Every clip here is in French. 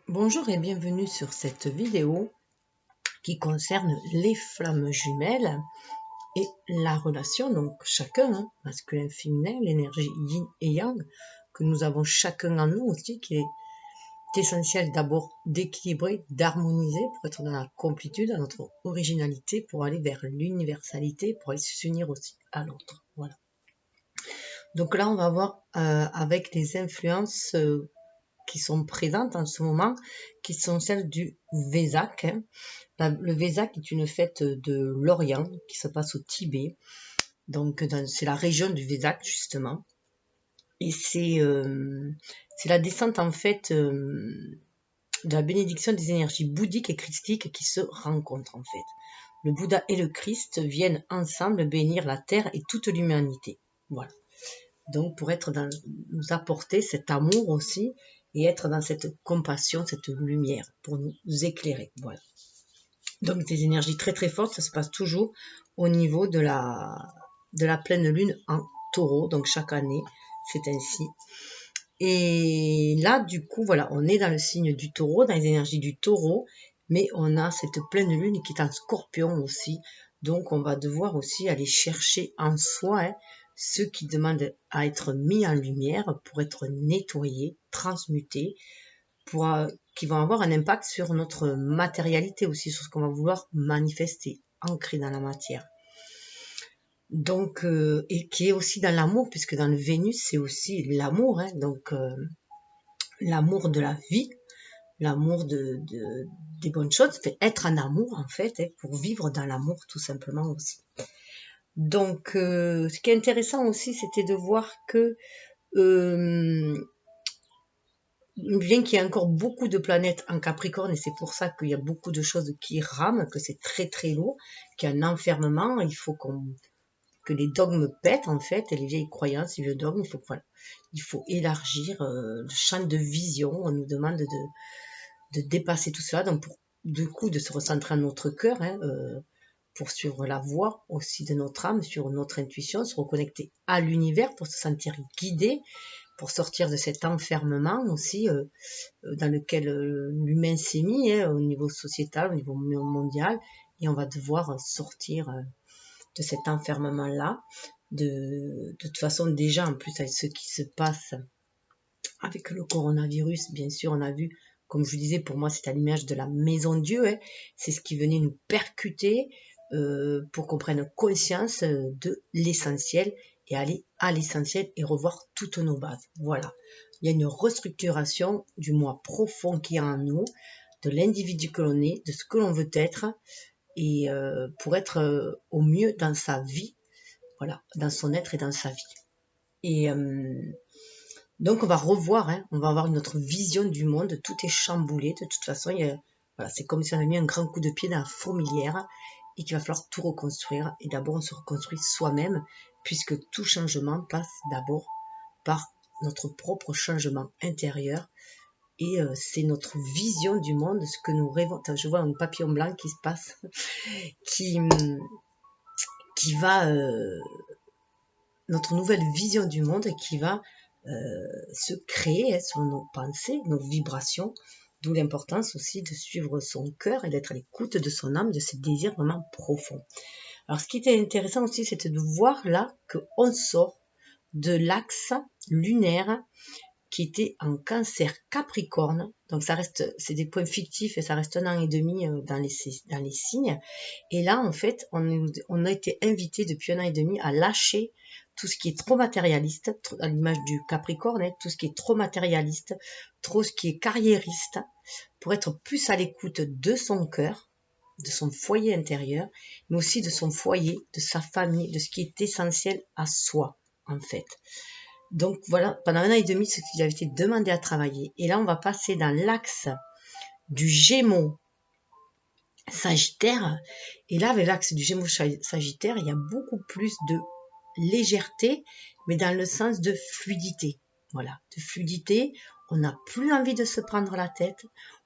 Bonjour et bienvenue sur cette vidéo qui concerne les flammes jumelles et la relation, donc chacun, masculin, féminin, l'énergie yin et yang que nous avons chacun en nous aussi, qui est essentiel d'abord d'équilibrer, d'harmoniser pour être dans la complétude, dans notre originalité, pour aller vers l'universalité, pour aller s'unir aussi à l'autre. Voilà. Donc là, on va voir avec les influences qui sont présentes en ce moment, qui sont celles du Vesak. Le Vesak est une fête de l'Orient qui se passe au Tibet. Donc, c'est la région du Vesak, justement. Et c'est la descente, en fait, de la bénédiction des énergies bouddhiques et christiques qui se rencontrent, en fait. Le Bouddha et le Christ viennent ensemble bénir la terre et toute l'humanité. Voilà. Donc, pour nous apporter cet amour aussi et être dans cette compassion, cette lumière, pour nous éclairer. Voilà. Donc, des énergies très très fortes, ça se passe toujours au niveau de la pleine lune en taureau. Donc, chaque année, c'est ainsi. Et là, du coup, voilà, on est dans le signe du taureau, dans les énergies du taureau, mais on a cette pleine lune qui est en scorpion aussi. Donc, on va devoir aussi aller chercher en soi ceux qui demandent à être mis en lumière pour être nettoyés, transmutés, qui vont avoir un impact sur notre matérialité aussi, sur ce qu'on va vouloir manifester, ancrer dans la matière. Donc, et qui est aussi dans l'amour, puisque dans le Vénus, c'est aussi l'amour, donc l'amour de la vie, l'amour des bonnes choses, c'est être en amour en fait, pour vivre dans l'amour tout simplement aussi. Donc, ce qui est intéressant aussi, c'était de voir que bien qu'il y ait encore beaucoup de planètes en Capricorne, et c'est pour ça qu'il y a beaucoup de choses qui rament, que c'est très très lourd, qu'il y a un enfermement, il faut que les dogmes pètent en fait, et les vieilles croyances, les vieux dogmes, il faut élargir le champ de vision. On nous demande de dépasser tout cela, donc du coup de se recentrer en notre cœur, pour suivre la voie aussi de notre âme, sur notre intuition, se reconnecter à l'univers pour se sentir guidé, pour sortir de cet enfermement aussi dans lequel l'humain s'est mis, au niveau sociétal, au niveau mondial, et on va devoir sortir de cet enfermement-là. De toute façon, déjà, en plus, avec ce qui se passe avec le coronavirus, bien sûr, on a vu, comme je vous disais, pour moi, c'est à l'image de la maison Dieu, c'est ce qui venait nous percuter pour qu'on prenne conscience de l'essentiel et aller à l'essentiel et revoir toutes nos bases. Voilà. Il y a une restructuration du moi profond qui est en nous, de l'individu que l'on est, de ce que l'on veut être, et pour être au mieux dans sa vie, voilà, dans son être et dans sa vie. Et donc on va revoir, on va avoir notre vision du monde, tout est chamboulé, de toute façon, voilà, c'est comme si on avait mis un grand coup de pied dans la fourmilière et qu'il va falloir tout reconstruire. Et d'abord on se reconstruit soi-même, puisque tout changement passe d'abord par notre propre changement intérieur. Et c'est notre vision du monde, ce que nous rêvons. Attends, je vois un papillon blanc qui se passe, qui va, notre nouvelle vision du monde qui va se créer sur nos pensées, nos vibrations, d'où l'importance aussi de suivre son cœur et d'être à l'écoute de son âme, de ses désirs vraiment profonds. Alors ce qui était intéressant aussi, c'était de voir là qu'on sort de l'axe lunaire qui était en Cancer Capricorne. Donc ça reste, c'est des points fictifs et ça reste 1 an et demi dans les signes. Et là, en fait, on a été invité depuis 1 an et demi à lâcher tout ce qui est trop matérialiste, à l'image du Capricorne, tout ce qui est trop matérialiste, trop ce qui est carriériste, pour être plus à l'écoute de son cœur, de son foyer intérieur, mais aussi de son foyer, de sa famille, de ce qui est essentiel à soi, en fait. Donc voilà, pendant 1 an et demi, ce qui avait été demandé à travailler. Et là, on va passer dans l'axe du Gémeaux Sagittaire. Et là, avec l'axe du Gémeaux Sagittaire, il y a beaucoup plus de légèreté, mais dans le sens de fluidité. Voilà, de fluidité. On n'a plus envie de se prendre la tête.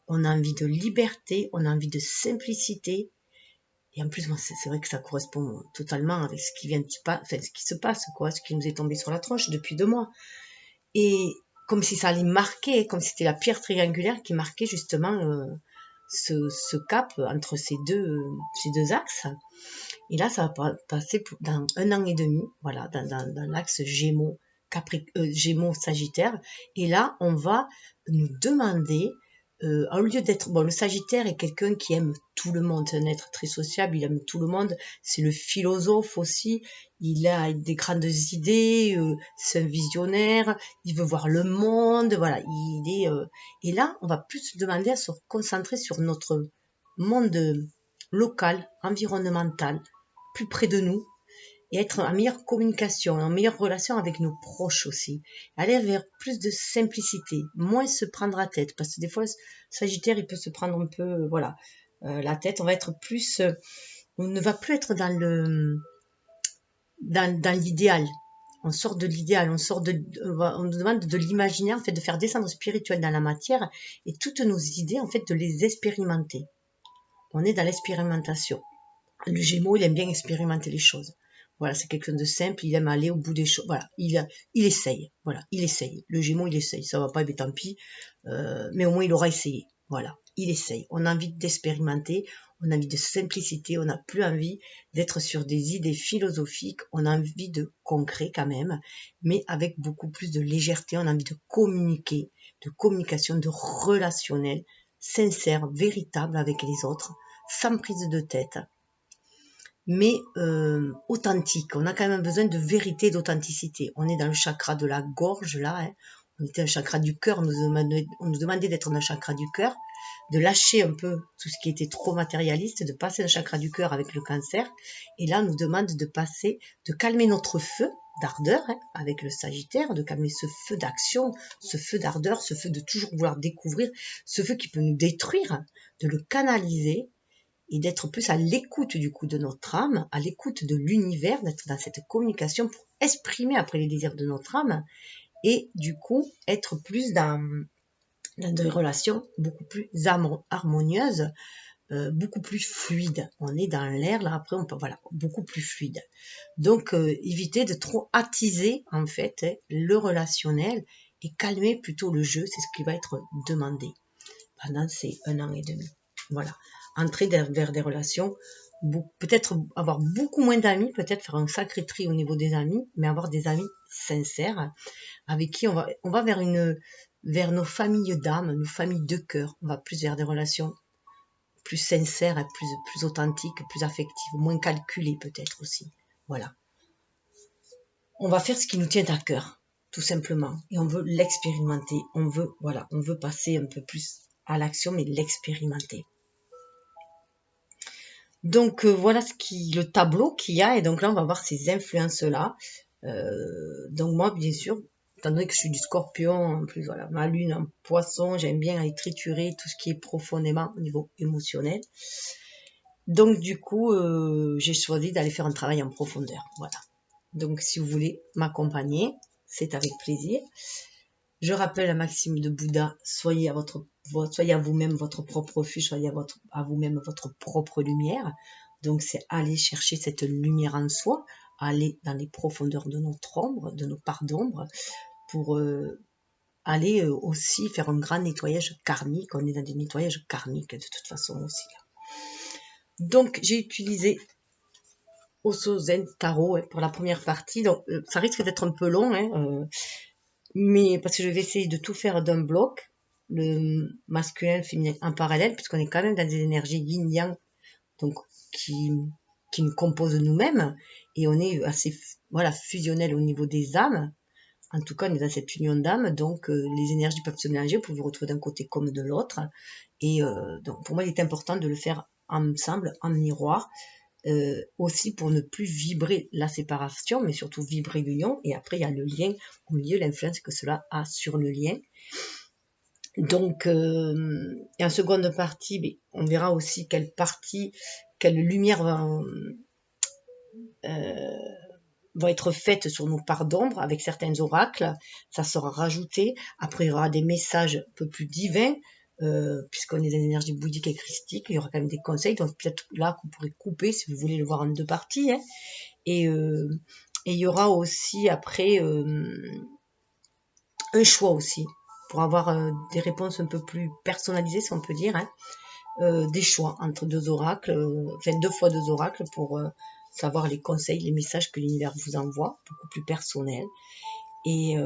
On a envie de liberté. On a envie de simplicité. Et en plus, moi, c'est vrai que ça correspond totalement avec ce qui vient de ce qui se passe, quoi, ce qui nous est tombé sur la tronche depuis 2 mois. Et comme si ça allait marquer, comme si c'était la pierre triangulaire qui marquait justement ce cap entre ces deux axes. Et là, ça va passer dans 1 an et demi, voilà, dans l'axe Gémeaux-Sagittaire. Et là, on va nous demander, au lieu d'être... Bon, le Sagittaire est quelqu'un qui aime tout le monde, c'est un être très sociable, il aime tout le monde, c'est le philosophe aussi, il a des grandes idées, c'est un visionnaire, il veut voir le monde, voilà, et là, on va plus se demander à se concentrer sur notre monde local, environnemental, plus près de nous, et être en meilleure communication, en meilleure relation avec nos proches aussi. Aller vers plus de simplicité, moins se prendre la tête, parce que des fois, le Sagittaire, il peut se prendre un peu, la tête. On va être plus, on ne va plus être dans l'idéal. On sort de l'idéal, on nous demande de l'imaginaire, en fait, de faire descendre spirituel dans la matière, et toutes nos idées, en fait, de les expérimenter. On est dans l'expérimentation. Le Gémeaux, il aime bien expérimenter les choses. Voilà, c'est quelqu'un de simple, il aime aller au bout des choses. Voilà, il essaye. Voilà, il essaye. Le Gémeaux, il essaye. Ça va pas, mais tant pis. Mais au moins, il aura essayé. Voilà, il essaye. On a envie d'expérimenter, on a envie de simplicité, on n'a plus envie d'être sur des idées philosophiques, on a envie de concret quand même, mais avec beaucoup plus de légèreté, on a envie de communiquer, de communication, de relationnel, sincère, véritable avec les autres, sans prise de tête, mais authentique. On a quand même besoin de vérité, d'authenticité. On est dans le chakra de la gorge, là. Hein. On était un chakra du cœur, on nous demandait d'être dans le chakra du cœur, de lâcher un peu tout ce qui était trop matérialiste, de passer dans le chakra du cœur avec le Cancer. Et là, on nous demande de calmer notre feu d'ardeur, hein, avec le Sagittaire, de calmer ce feu d'action, ce feu d'ardeur, ce feu de toujours vouloir découvrir, ce feu qui peut nous détruire, de le canaliser, et d'être plus à l'écoute du coup de notre âme, à l'écoute de l'univers, d'être dans cette communication pour exprimer après les désirs de notre âme, et du coup être plus dans des relations beaucoup plus harmonieuses, beaucoup plus fluides. On est dans l'air, là après on peut, voilà, beaucoup plus fluide. Donc éviter de trop attiser en fait le relationnel et calmer plutôt le jeu, c'est ce qui va être demandé pendant ces 1 an et demi. Voilà, entrer vers des relations, peut-être avoir beaucoup moins d'amis, peut-être faire un sacré tri au niveau des amis, mais avoir des amis sincères, avec qui on va vers nos familles d'âme, nos familles de cœur. On va plus vers des relations plus sincères, plus authentiques, plus affectives, moins calculées peut-être aussi. Voilà. On va faire ce qui nous tient à cœur, tout simplement. Et on veut l'expérimenter. On veut passer un peu plus à l'action, mais l'expérimenter. Donc voilà le tableau qu'il y a, et donc là on va voir ces influences-là. Donc moi bien sûr, étant donné que je suis du Scorpion, en plus voilà, ma lune en Poisson, j'aime bien aller triturer tout ce qui est profondément au niveau émotionnel. Donc du coup, j'ai choisi d'aller faire un travail en profondeur. Voilà. Donc si vous voulez m'accompagner, c'est avec plaisir. Je rappelle la maxime de Bouddha, soyez à vous-même votre propre refuge, soyez à vous-même votre propre lumière. Donc c'est aller chercher cette lumière en soi, aller dans les profondeurs de notre ombre, de nos parts d'ombre, pour aller aussi faire un grand nettoyage karmique. On est dans des nettoyages karmiques de toute façon aussi. Donc j'ai utilisé Oso Zen Tarot pour la première partie. Donc ça risque d'être un peu long, mais parce que je vais essayer de tout faire d'un bloc, le masculin, le féminin en parallèle, puisqu'on est quand même dans des énergies yin-yang, donc qui nous composent nous-mêmes, et on est assez fusionnel au niveau des âmes. En tout cas, on est dans cette union d'âmes, donc les énergies peuvent se mélanger pour vous retrouver d'un côté comme de l'autre. Et donc pour moi, il est important de le faire ensemble, en miroir, aussi pour ne plus vibrer la séparation, mais surtout vibrer l'union. Et après, il y a le lien au milieu, l'influence que cela a sur le lien. Donc, et en seconde partie, on verra aussi quelle lumière va être faite sur nos parts d'ombre avec certains oracles. Ça sera rajouté. Après, il y aura des messages un peu plus divins, puisqu'on est dans l'énergie bouddhique et christique, il y aura quand même des conseils, donc peut-être là que vous pourrez couper si vous voulez le voir en 2 parties, hein. Et il y aura aussi après un choix aussi, pour avoir des réponses un peu plus personnalisées, si on peut dire, hein. Des choix entre deux oracles, enfin 2 fois 2 oracles pour savoir les conseils, les messages que l'univers vous envoie, beaucoup plus personnels. Et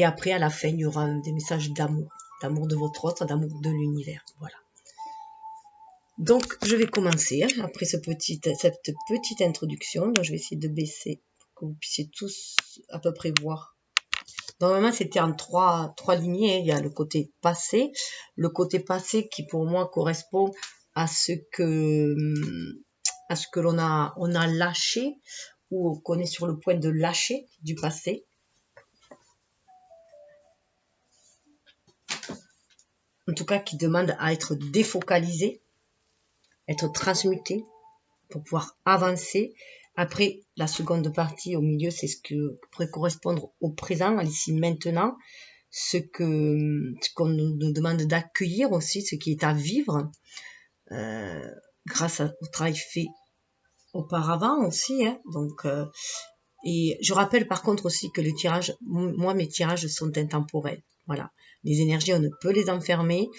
après, à la fin, il y aura des messages d'amour de votre autre, d'amour de l'univers. Voilà. Donc, je vais commencer après cette petite introduction. Donc, je vais essayer de baisser pour que vous puissiez tous à peu près voir. Normalement, c'était en trois lignées. Il y a le côté passé. Le côté passé qui, pour moi, correspond à ce que l'on a lâché ou qu'on est sur le point de lâcher du passé. En tout cas, qui demande à être défocalisé, être transmuté pour pouvoir avancer. Après, la seconde partie au milieu, c'est ce que pourrait correspondre au présent, à l'ici maintenant, ce qu'on nous demande d'accueillir aussi, ce qui est à vivre, grâce au travail fait auparavant aussi. Hein. Donc, et je rappelle par contre aussi que le tirage, moi mes tirages sont intemporels. Voilà, les énergies, on ne peut les enfermer.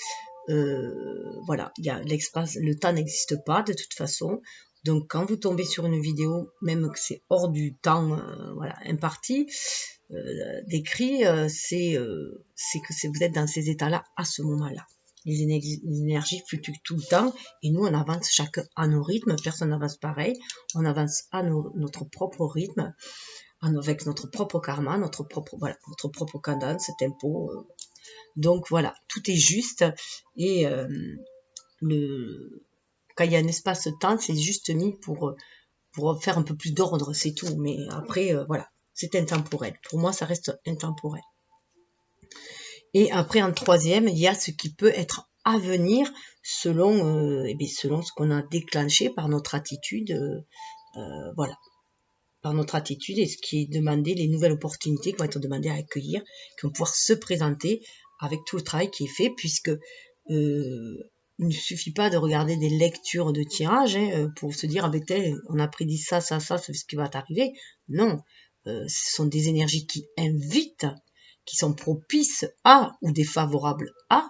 Voilà, il y a l'espace, le temps n'existe pas de toute façon. Donc quand vous tombez sur une vidéo, même que c'est hors du temps voilà, imparti, décrit, c'est que vous êtes dans ces états-là à ce moment-là. Les énergies fluctuent tout le temps et nous on avance chacun à nos rythmes, personne n'avance pareil, on avance à notre propre rythme, avec notre propre karma, notre propre cadence, tempo. Donc voilà, tout est juste et quand il y a un espace-temps, c'est juste mis pour faire un peu plus d'ordre, c'est tout. Mais après, voilà, c'est intemporel. Pour moi, ça reste intemporel. Et après, en troisième, il y a ce qui peut être à venir selon ce qu'on a déclenché par notre attitude. Voilà. Par notre attitude et ce qui est demandé, les nouvelles opportunités qui vont être demandées à accueillir, qui vont pouvoir se présenter avec tout le travail qui est fait, puisque il ne suffit pas de regarder des lectures de tirage pour se dire, ah ben on a prédit ça, c'est ce qui va t'arriver. Non, ce sont des énergies qui invitent, qui sont propices à ou défavorables à,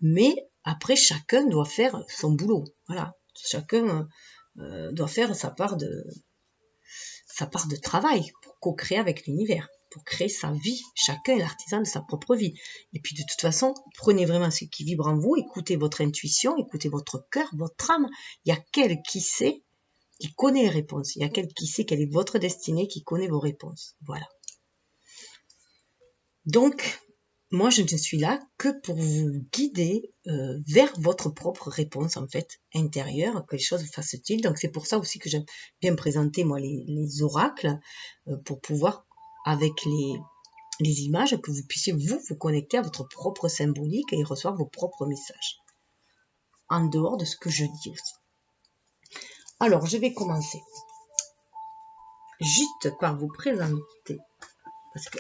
mais après chacun doit faire son boulot. Voilà, chacun doit faire sa part de travail pour co-créer avec l'univers, pour créer sa vie. Chacun est l'artisan de sa propre vie. Et puis de toute façon, prenez vraiment ce qui vibre en vous, écoutez votre intuition, écoutez votre cœur, votre âme. Il y a quel qui sait, qui connaît les réponses. Il y a quel qui sait quelle est votre destinée, qui connaît vos réponses. Voilà. Donc, moi, je ne suis là que pour vous guider vers votre propre réponse, en fait, intérieure, que les choses vous fassent-ils. Donc, c'est pour ça aussi que j'aime bien présenter, moi, les oracles, pour pouvoir, avec les images, que vous puissiez, vous connecter à votre propre symbolique et recevoir vos propres messages, en dehors de ce que je dis aussi. Alors, je vais commencer juste par vous présenter, parce que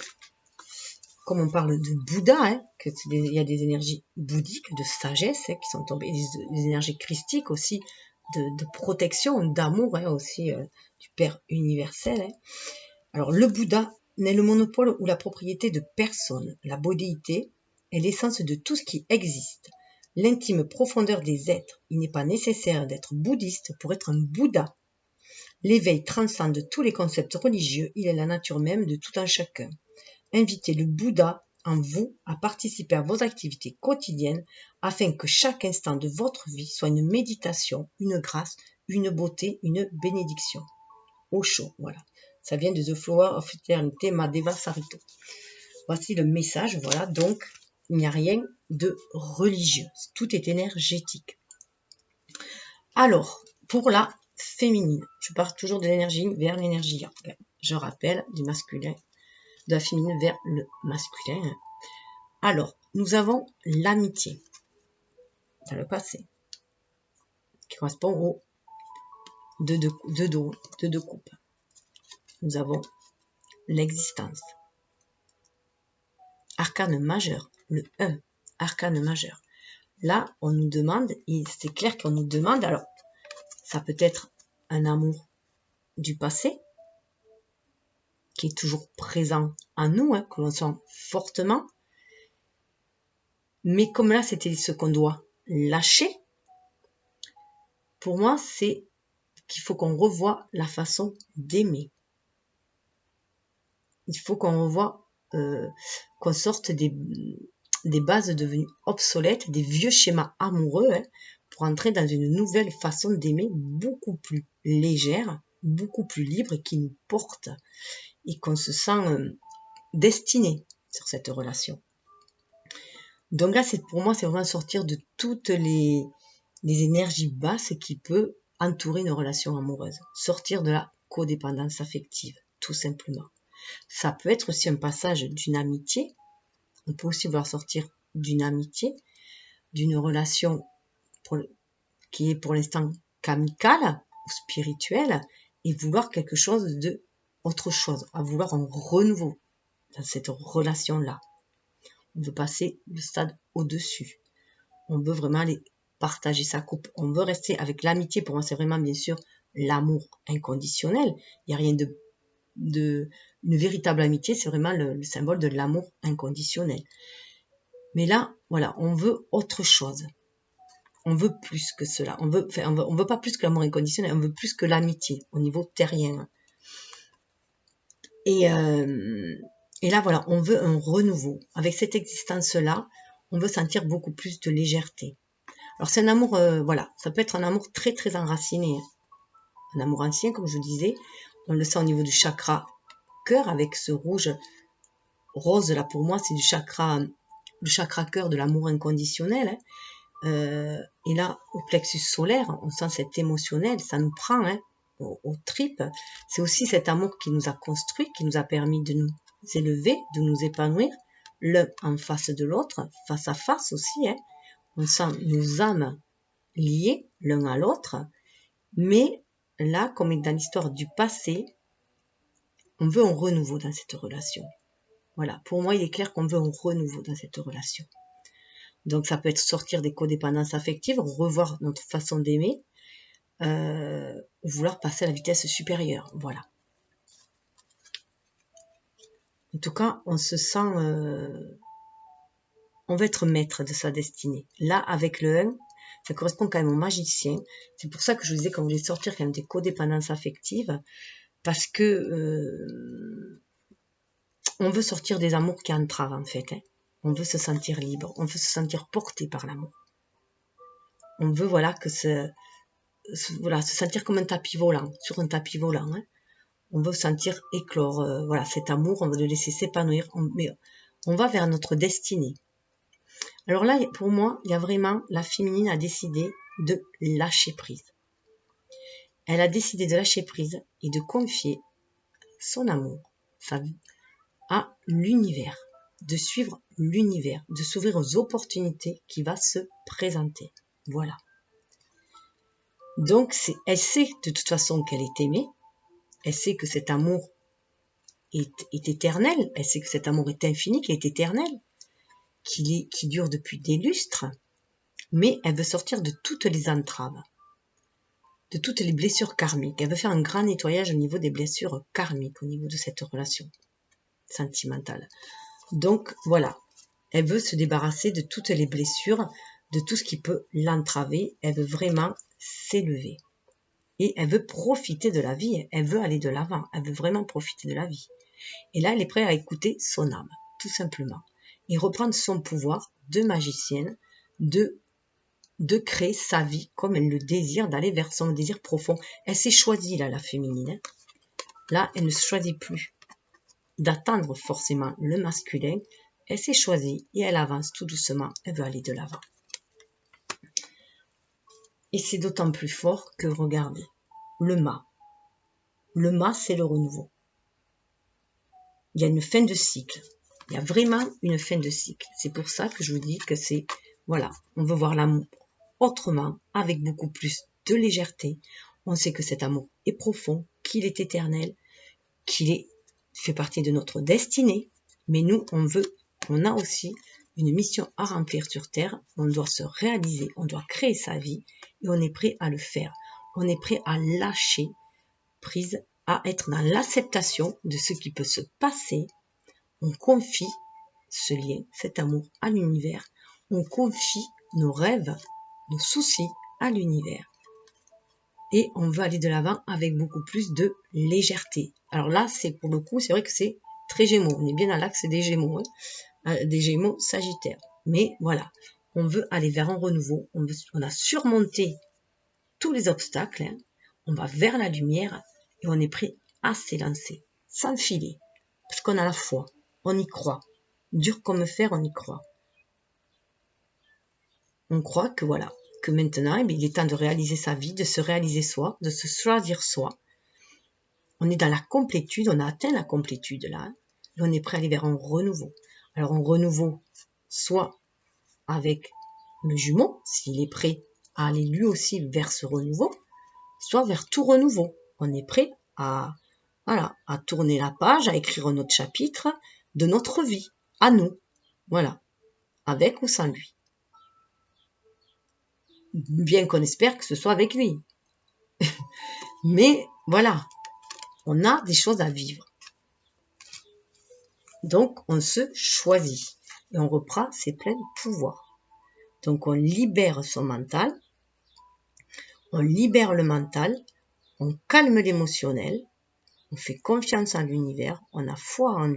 comme on parle de Bouddha, il y a des énergies bouddhiques, de sagesse qui sont tombées, des énergies christiques aussi, de protection, d'amour aussi du Père universel. Alors le Bouddha n'est le monopole ou la propriété de personne. La bouddhéité est l'essence de tout ce qui existe, l'intime profondeur des êtres. Il n'est pas nécessaire d'être bouddhiste pour être un Bouddha. L'éveil transcende tous les concepts religieux, il est la nature même de tout un chacun. Invitez le Bouddha en vous à participer à vos activités quotidiennes afin que chaque instant de votre vie soit une méditation, une grâce, une beauté, une bénédiction. Osho, voilà. Ça vient de The Flower of Eternity, Madhava Sarito. Voici le message, voilà. Donc, il n'y a rien de religieux. Tout est énergétique. Alors, pour la féminine, je pars toujours de l'énergie vers l'énergie. Je rappelle, du masculin, de la féminine vers le masculin. Alors, nous avons l'amitié dans le passé, qui correspond au deux coupes. Nous avons l'existence. Arcane majeur, le 1, arcane majeur. Là, on nous demande, et c'est clair qu'on nous demande, alors, ça peut être un amour du passé, qui est toujours présent en nous, hein, que l'on sent fortement. Mais comme là, c'était ce qu'on doit lâcher, pour moi, c'est qu'il faut qu'on revoie la façon d'aimer. Il faut qu'on revoie, qu'on sorte des bases devenues obsolètes, des vieux schémas amoureux, hein, pour entrer dans une nouvelle façon d'aimer beaucoup plus légère, beaucoup plus libre et qui nous porte et qu'on se sent destiné sur cette relation. Donc là, pour moi, c'est vraiment sortir de toutes les énergies basses qui peuvent entourer une relation amoureuse. Sortir de la codépendance affective, tout simplement. Ça peut être aussi un passage d'une amitié. On peut aussi vouloir sortir d'une amitié, d'une relation qui est pour l'instant qu'amicale ou spirituelle, et vouloir quelque chose de autre chose, à vouloir un renouveau dans cette relation-là. On veut passer le stade au-dessus. On veut vraiment aller partager sa coupe. On veut rester avec l'amitié. Pour moi, c'est vraiment, bien sûr, l'amour inconditionnel. Il n'y a rien une véritable amitié, c'est vraiment le symbole de l'amour inconditionnel. Mais là, voilà, on veut autre chose. On veut plus que cela. On veut pas plus que l'amour inconditionnel, on veut plus que l'amitié au niveau terrien. Et là, voilà, on veut un renouveau. Avec cette existence-là, on veut sentir beaucoup plus de légèreté. Alors, c'est un amour, voilà, ça peut être un amour très, très enraciné. Un amour ancien, comme je vous disais. On le sent au niveau du chakra cœur, avec ce rouge rose, là, pour moi, c'est du chakra cœur de l'amour inconditionnel. Et là, au plexus solaire, on sent cet émotionnel, ça nous prend aux tripes. C'est aussi cet amour qui nous a construit, qui nous a permis de nous élever, de nous épanouir, l'un en face de l'autre, face à face aussi. On sent nos âmes liées l'un à l'autre. Mais là, comme dans l'histoire du passé, on veut un renouveau dans cette relation. Voilà, pour moi, il est clair qu'on veut un renouveau dans cette relation. Donc, ça peut être sortir des codépendances affectives, revoir notre façon d'aimer, ou vouloir passer à la vitesse supérieure. Voilà. En tout cas, on se sent... on veut être maître de sa destinée. Là, avec le 1, ça correspond quand même au magicien. C'est pour ça que je vous disais qu'on voulait sortir quand même des codépendances affectives, parce que on veut sortir des amours qui entravent, en fait. On veut se sentir libre, on veut se sentir porté par l'amour. On veut, voilà, se sentir comme un tapis volant, sur un tapis volant. On veut sentir éclore, voilà, cet amour, on veut le laisser s'épanouir, mais on va vers notre destinée. Alors là, pour moi, il y a vraiment, la féminine a décidé de lâcher prise. Elle a décidé de lâcher prise et de confier son amour, sa vie, à l'univers, de suivre l'univers, de s'ouvrir aux opportunités qui va se présenter. Voilà. Donc, elle sait de toute façon qu'elle est aimée, elle sait que cet amour est éternel, elle sait que cet amour est infini, qu'il est éternel, qui dure depuis des lustres, mais elle veut sortir de toutes les entraves, de toutes les blessures karmiques. Elle veut faire un grand nettoyage au niveau des blessures karmiques, au niveau de cette relation sentimentale. Donc, voilà, elle veut se débarrasser de toutes les blessures, de tout ce qui peut l'entraver. Elle veut vraiment s'élever. Et elle veut profiter de la vie, elle veut aller de l'avant, elle veut vraiment profiter de la vie. Et là, elle est prête à écouter son âme, tout simplement. Et reprendre son pouvoir de magicienne, de créer sa vie comme elle le désire, d'aller vers son désir profond. Elle s'est choisie, là, la féminine. Là, elle ne se choisit plus d'attendre forcément le masculin. Elle s'est choisie et elle avance tout doucement, elle veut aller de l'avant. Et c'est d'autant plus fort que, regardez, le mât. Le mât, c'est le renouveau. Il y a une fin de cycle. Il y a vraiment une fin de cycle. C'est pour ça que je vous dis que c'est, voilà, on veut voir l'amour autrement, avec beaucoup plus de légèreté. On sait que cet amour est profond, qu'il est éternel, qu'il fait partie de notre destinée. Mais nous, on a aussi une mission à remplir sur Terre. On doit se réaliser, on doit créer sa vie et on est prêt à le faire. On est prêt à lâcher prise à être dans l'acceptation de ce qui peut se passer. On confie ce lien, cet amour à l'univers. On confie nos rêves, nos soucis à l'univers. Et on veut aller de l'avant avec beaucoup plus de légèreté. Alors là, c'est pour le coup, c'est vrai que c'est très Gémeaux. On est bien dans l'axe des Gémeaux, des Gémeaux Sagittaires. Mais voilà, on veut aller vers un renouveau. On a surmonté tous les obstacles. On va vers la lumière et on est prêt à s'élancer, s'enfiler. Parce qu'on a la foi, on y croit. Dur comme fer, on y croit. On croit que voilà, que maintenant, il est temps de réaliser sa vie, de se réaliser soi, de se choisir soi. On est dans la complétude, on a atteint la complétude là, et on est prêt à aller vers un renouveau. Alors un renouveau, soit avec le jumeau, s'il est prêt à aller lui aussi vers ce renouveau, soit vers tout renouveau. On est prêt à, voilà, à tourner la page, à écrire un autre chapitre de notre vie, à nous, voilà, avec ou sans lui. Bien qu'on espère que ce soit avec lui. Mais voilà, on a des choses à vivre. Donc, on se choisit et on reprend ses pleins pouvoirs. Donc, on libère son mental, on libère le mental, on calme l'émotionnel, on fait confiance en l'univers, on a foi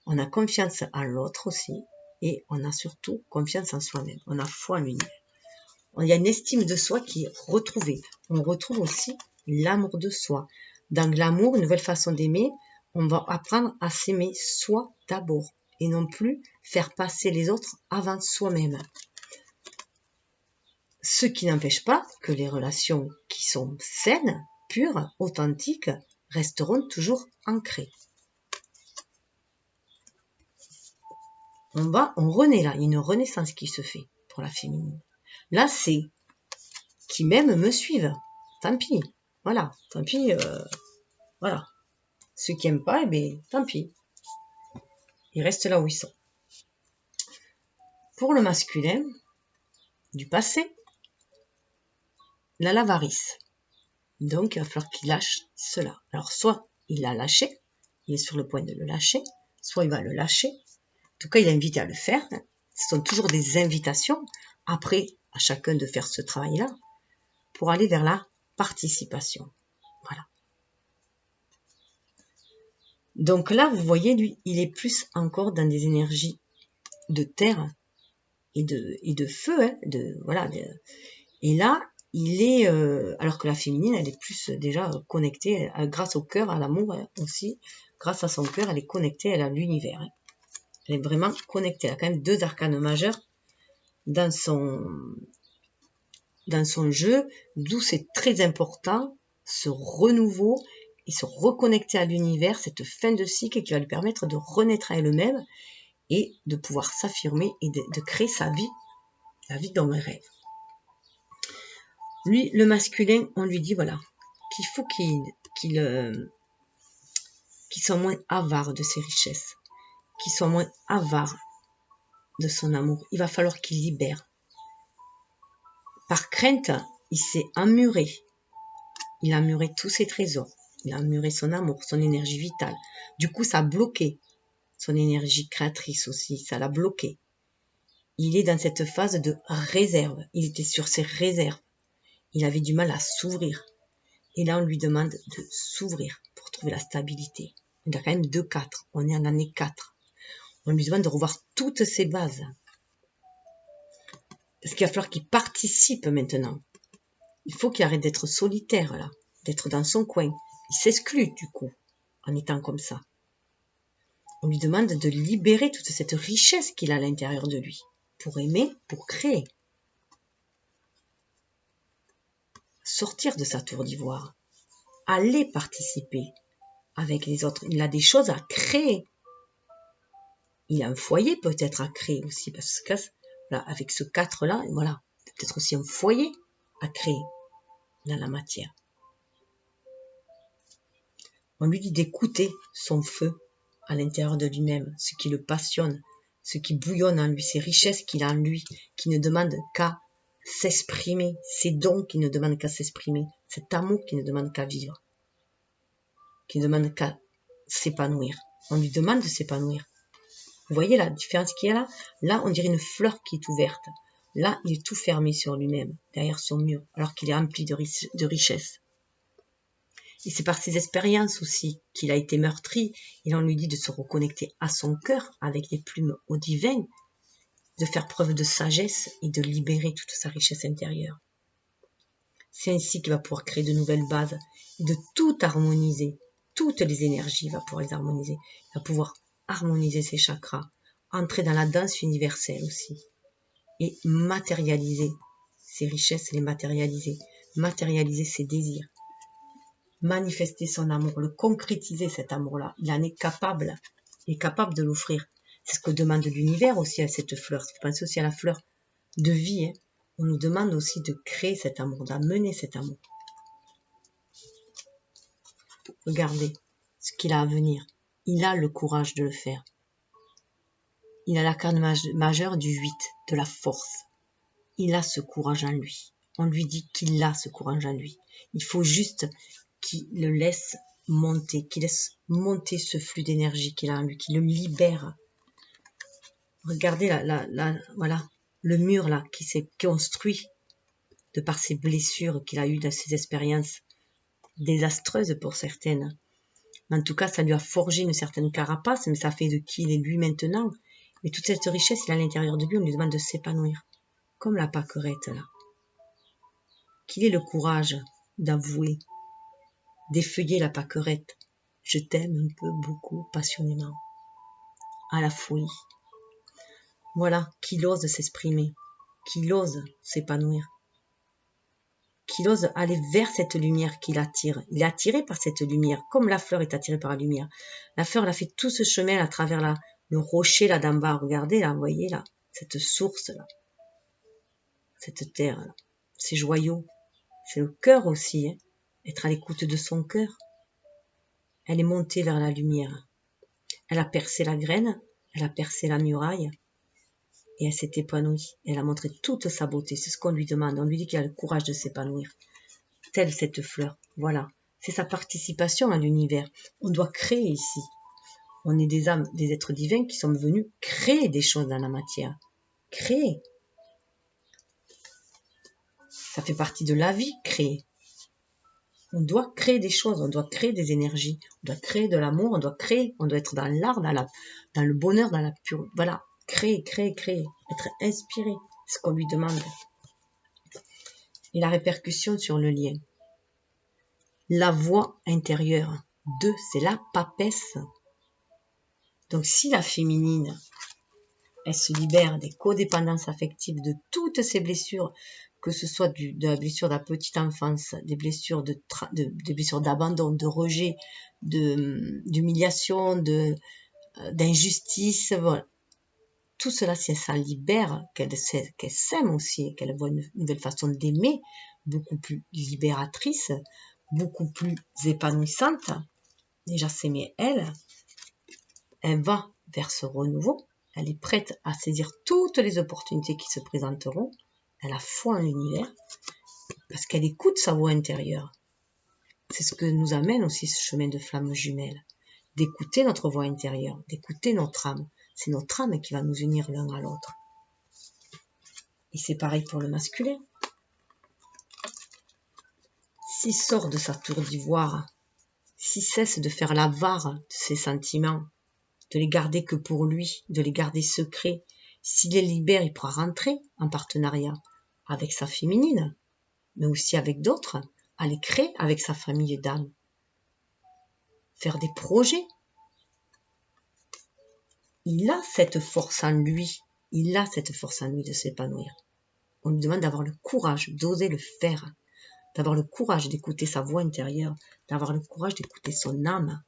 on a confiance en l'autre aussi et on a surtout confiance en soi-même. On a foi en l'univers. Il y a une estime de soi qui est retrouvée. On retrouve aussi l'amour de soi. Dans l'amour, une nouvelle façon d'aimer, on va apprendre à s'aimer soi d'abord et non plus faire passer les autres avant soi-même. Ce qui n'empêche pas que les relations qui sont saines, pures, authentiques, resteront toujours ancrées. On renaît là, il y a une renaissance qui se fait pour la féminine. Là, c'est qui même me suivent. Tant pis, voilà, tant pis, voilà. Ceux qui n'aiment pas, eh bien, tant pis. Ils restent là où ils sont. Pour le masculin, du passé, l'avarice. Donc, il va falloir qu'il lâche cela. Alors, soit il l'a lâché, il est sur le point de le lâcher, soit il va le lâcher. En tout cas, il est invité à le faire. Ce sont toujours des invitations, après, à chacun de faire ce travail-là, pour aller vers la participation. Voilà. Donc là, vous voyez, lui, il est plus encore dans des énergies de terre et de feu, hein, voilà. Et là, il est, alors que la féminine, elle est plus déjà connectée, grâce au cœur, à l'amour aussi, grâce à son cœur, elle est connectée, elle a l'univers. Hein. Elle est vraiment connectée. Elle a quand même 2 arcanes majeurs dans son jeu, d'où c'est très important ce renouveau et se reconnecter à l'univers, cette fin de cycle qui va lui permettre de renaître à elle-même et de pouvoir s'affirmer et de créer sa vie, la vie dans mes rêves. Lui, le masculin, on lui dit voilà, qu'il faut qu'il soit moins avare de ses richesses, qu'il soit moins avare de son amour. Il va falloir qu'il libère. Par crainte, il s'est emmuré. Il a emmuré tous ses trésors. Il a emmuré son amour, son énergie vitale. Du coup, ça a bloqué son énergie créatrice aussi. Ça l'a bloqué. Il est dans cette phase de réserve. Il était sur ses réserves. Il avait du mal à s'ouvrir. Et là, on lui demande de s'ouvrir pour trouver la stabilité. Il a quand même 2-4. On est en année 4. On lui demande de revoir toutes ses bases. Parce qu'il va falloir qu'il participe maintenant. Il faut qu'il arrête d'être solitaire, là. D'être dans son coin. Il s'exclut, du coup, en étant comme ça. On lui demande de libérer toute cette richesse qu'il a à l'intérieur de lui. Pour aimer, pour créer. Sortir de sa tour d'ivoire. Aller participer avec les autres. Il a des choses à créer. Il a un foyer peut-être à créer aussi. Parce que là, avec ce 4-là, voilà, peut-être aussi un foyer à créer dans la matière. On lui dit d'écouter son feu à l'intérieur de lui-même, ce qui le passionne, ce qui bouillonne en lui, ces richesses qu'il a en lui, qui ne demandent qu'à s'exprimer, ces dons qui ne demandent qu'à s'exprimer, cet amour qui ne demande qu'à vivre. qui ne demande qu'à s'épanouir. On lui demande de s'épanouir. Vous voyez la différence qu'il y a là? Là, on dirait une fleur qui est ouverte. Là, il est tout fermé sur lui-même, derrière son mur, alors qu'il est rempli de richesses. Et c'est par ses expériences aussi qu'il a été meurtri. Et on lui dit de se reconnecter à son cœur avec les plumes au divin, de faire preuve de sagesse et de libérer toute sa richesse intérieure. C'est ainsi qu'il va pouvoir créer de nouvelles bases et de tout harmoniser. Toutes les énergies, il va pouvoir les harmoniser. Il va pouvoir harmoniser ses chakras, entrer dans la danse universelle aussi et matérialiser ses richesses, les matérialiser ses désirs, manifester son amour, le concrétiser cet amour-là. Il en est capable, il est capable de l'offrir. C'est ce que demande l'univers aussi à cette fleur. Si vous pensez aussi à la fleur de vie, hein, on nous demande aussi de créer cet amour, d'amener cet amour. Regardez ce qu'il a à venir. Il a le courage de le faire. Il a la carte majeure du 8, de la force. Il a ce courage en lui. On lui dit qu'il a ce courage en lui. Il faut juste qu'il le laisse monter, qu'il laisse monter ce flux d'énergie qu'il a en lui, qu'il le libère. Regardez voilà, le mur là qui s'est construit de par ces blessures qu'il a eues dans ses expériences désastreuses pour certaines. Mais en tout cas, ça lui a forgé une certaine carapace, mais ça fait de qui il est lui maintenant. Et toute cette richesse, il est à l'intérieur de lui, on lui demande de s'épanouir. Comme la pâquerette là. Qu'il ait le courage d'avouer, d'effeuiller la pâquerette. Je t'aime un peu, beaucoup, passionnément. À la folie. Voilà, qu'il ose s'exprimer, qu'il ose s'épanouir, qu'il ose aller vers cette lumière qu'il attire. Il est attiré par cette lumière, comme la fleur est attirée par la lumière. La fleur, elle a fait tout ce chemin à travers le rocher là d'en bas. Regardez là, vous voyez là, cette source là, cette terre là, ces joyaux. C'est le cœur aussi, hein, être à l'écoute de son cœur. Elle est montée vers la lumière. Elle a percé la graine, elle a percé la muraille. Et elle s'est épanouie. Elle a montré toute sa beauté. C'est ce qu'on lui demande. On lui dit qu'il a le courage de s'épanouir. Telle cette fleur. Voilà. C'est sa participation à l'univers. On doit créer ici. On est des âmes, des êtres divins qui sont venus créer des choses dans la matière. Créer. Ça fait partie de la vie, créer. On doit créer des choses, on doit créer des énergies, on doit créer de l'amour, on doit créer, on doit être dans l'art, dans le bonheur, dans la pure... Voilà. Créer, être inspiré, c'est ce qu'on lui demande. Et la répercussion sur le lien. La voix intérieure. 2, c'est la papesse. Donc si la féminine, elle se libère des codépendances affectives, de toutes ces blessures, que ce soit de la blessure de la petite enfance, des blessures des blessures d'abandon, de rejet, d'humiliation, d'injustice, voilà. Tout cela, si elle s'en libère, qu'elle s'aime aussi, qu'elle voit une nouvelle façon d'aimer, beaucoup plus libératrice, beaucoup plus épanouissante, déjà s'aimer elle va vers ce renouveau, elle est prête à saisir toutes les opportunités qui se présenteront, elle a foi en l'univers, parce qu'elle écoute sa voix intérieure. C'est ce que nous amène aussi ce chemin de flamme jumelle, d'écouter notre voix intérieure, d'écouter notre âme. C'est notre âme qui va nous unir l'un à l'autre. Et c'est pareil pour le masculin. S'il sort de sa tour d'ivoire, s'il cesse de faire l'avare de ses sentiments, de les garder que pour lui, de les garder secrets, s'il les libère, il pourra rentrer en partenariat avec sa féminine, mais aussi avec d'autres, aller créer avec sa famille d'âmes, faire des projets. Il a cette force en lui, de s'épanouir. On lui demande d'avoir le courage, d'oser le faire, d'avoir le courage d'écouter sa voix intérieure, d'avoir le courage d'écouter son âme.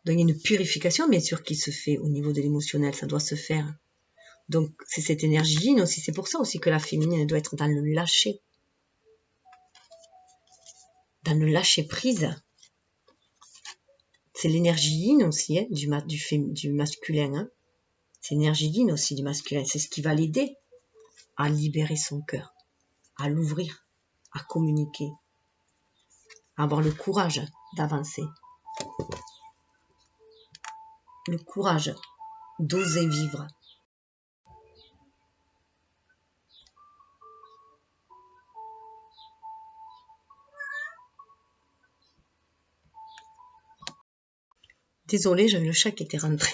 Donc il y a une purification bien sûr qui se fait au niveau de l'émotionnel, ça doit se faire. Donc c'est cette énergie yin aussi, c'est pour ça aussi que la féminine doit être dans le lâcher. Dans le lâcher prise. C'est l'énergie yin aussi, hein, du masculin. Hein. C'est l'énergie yin aussi du masculin. C'est ce qui va l'aider à libérer son cœur, à l'ouvrir, à communiquer, à avoir le courage d'avancer. Le courage d'oser vivre. Désolée, j'avais le chat qui était rentré.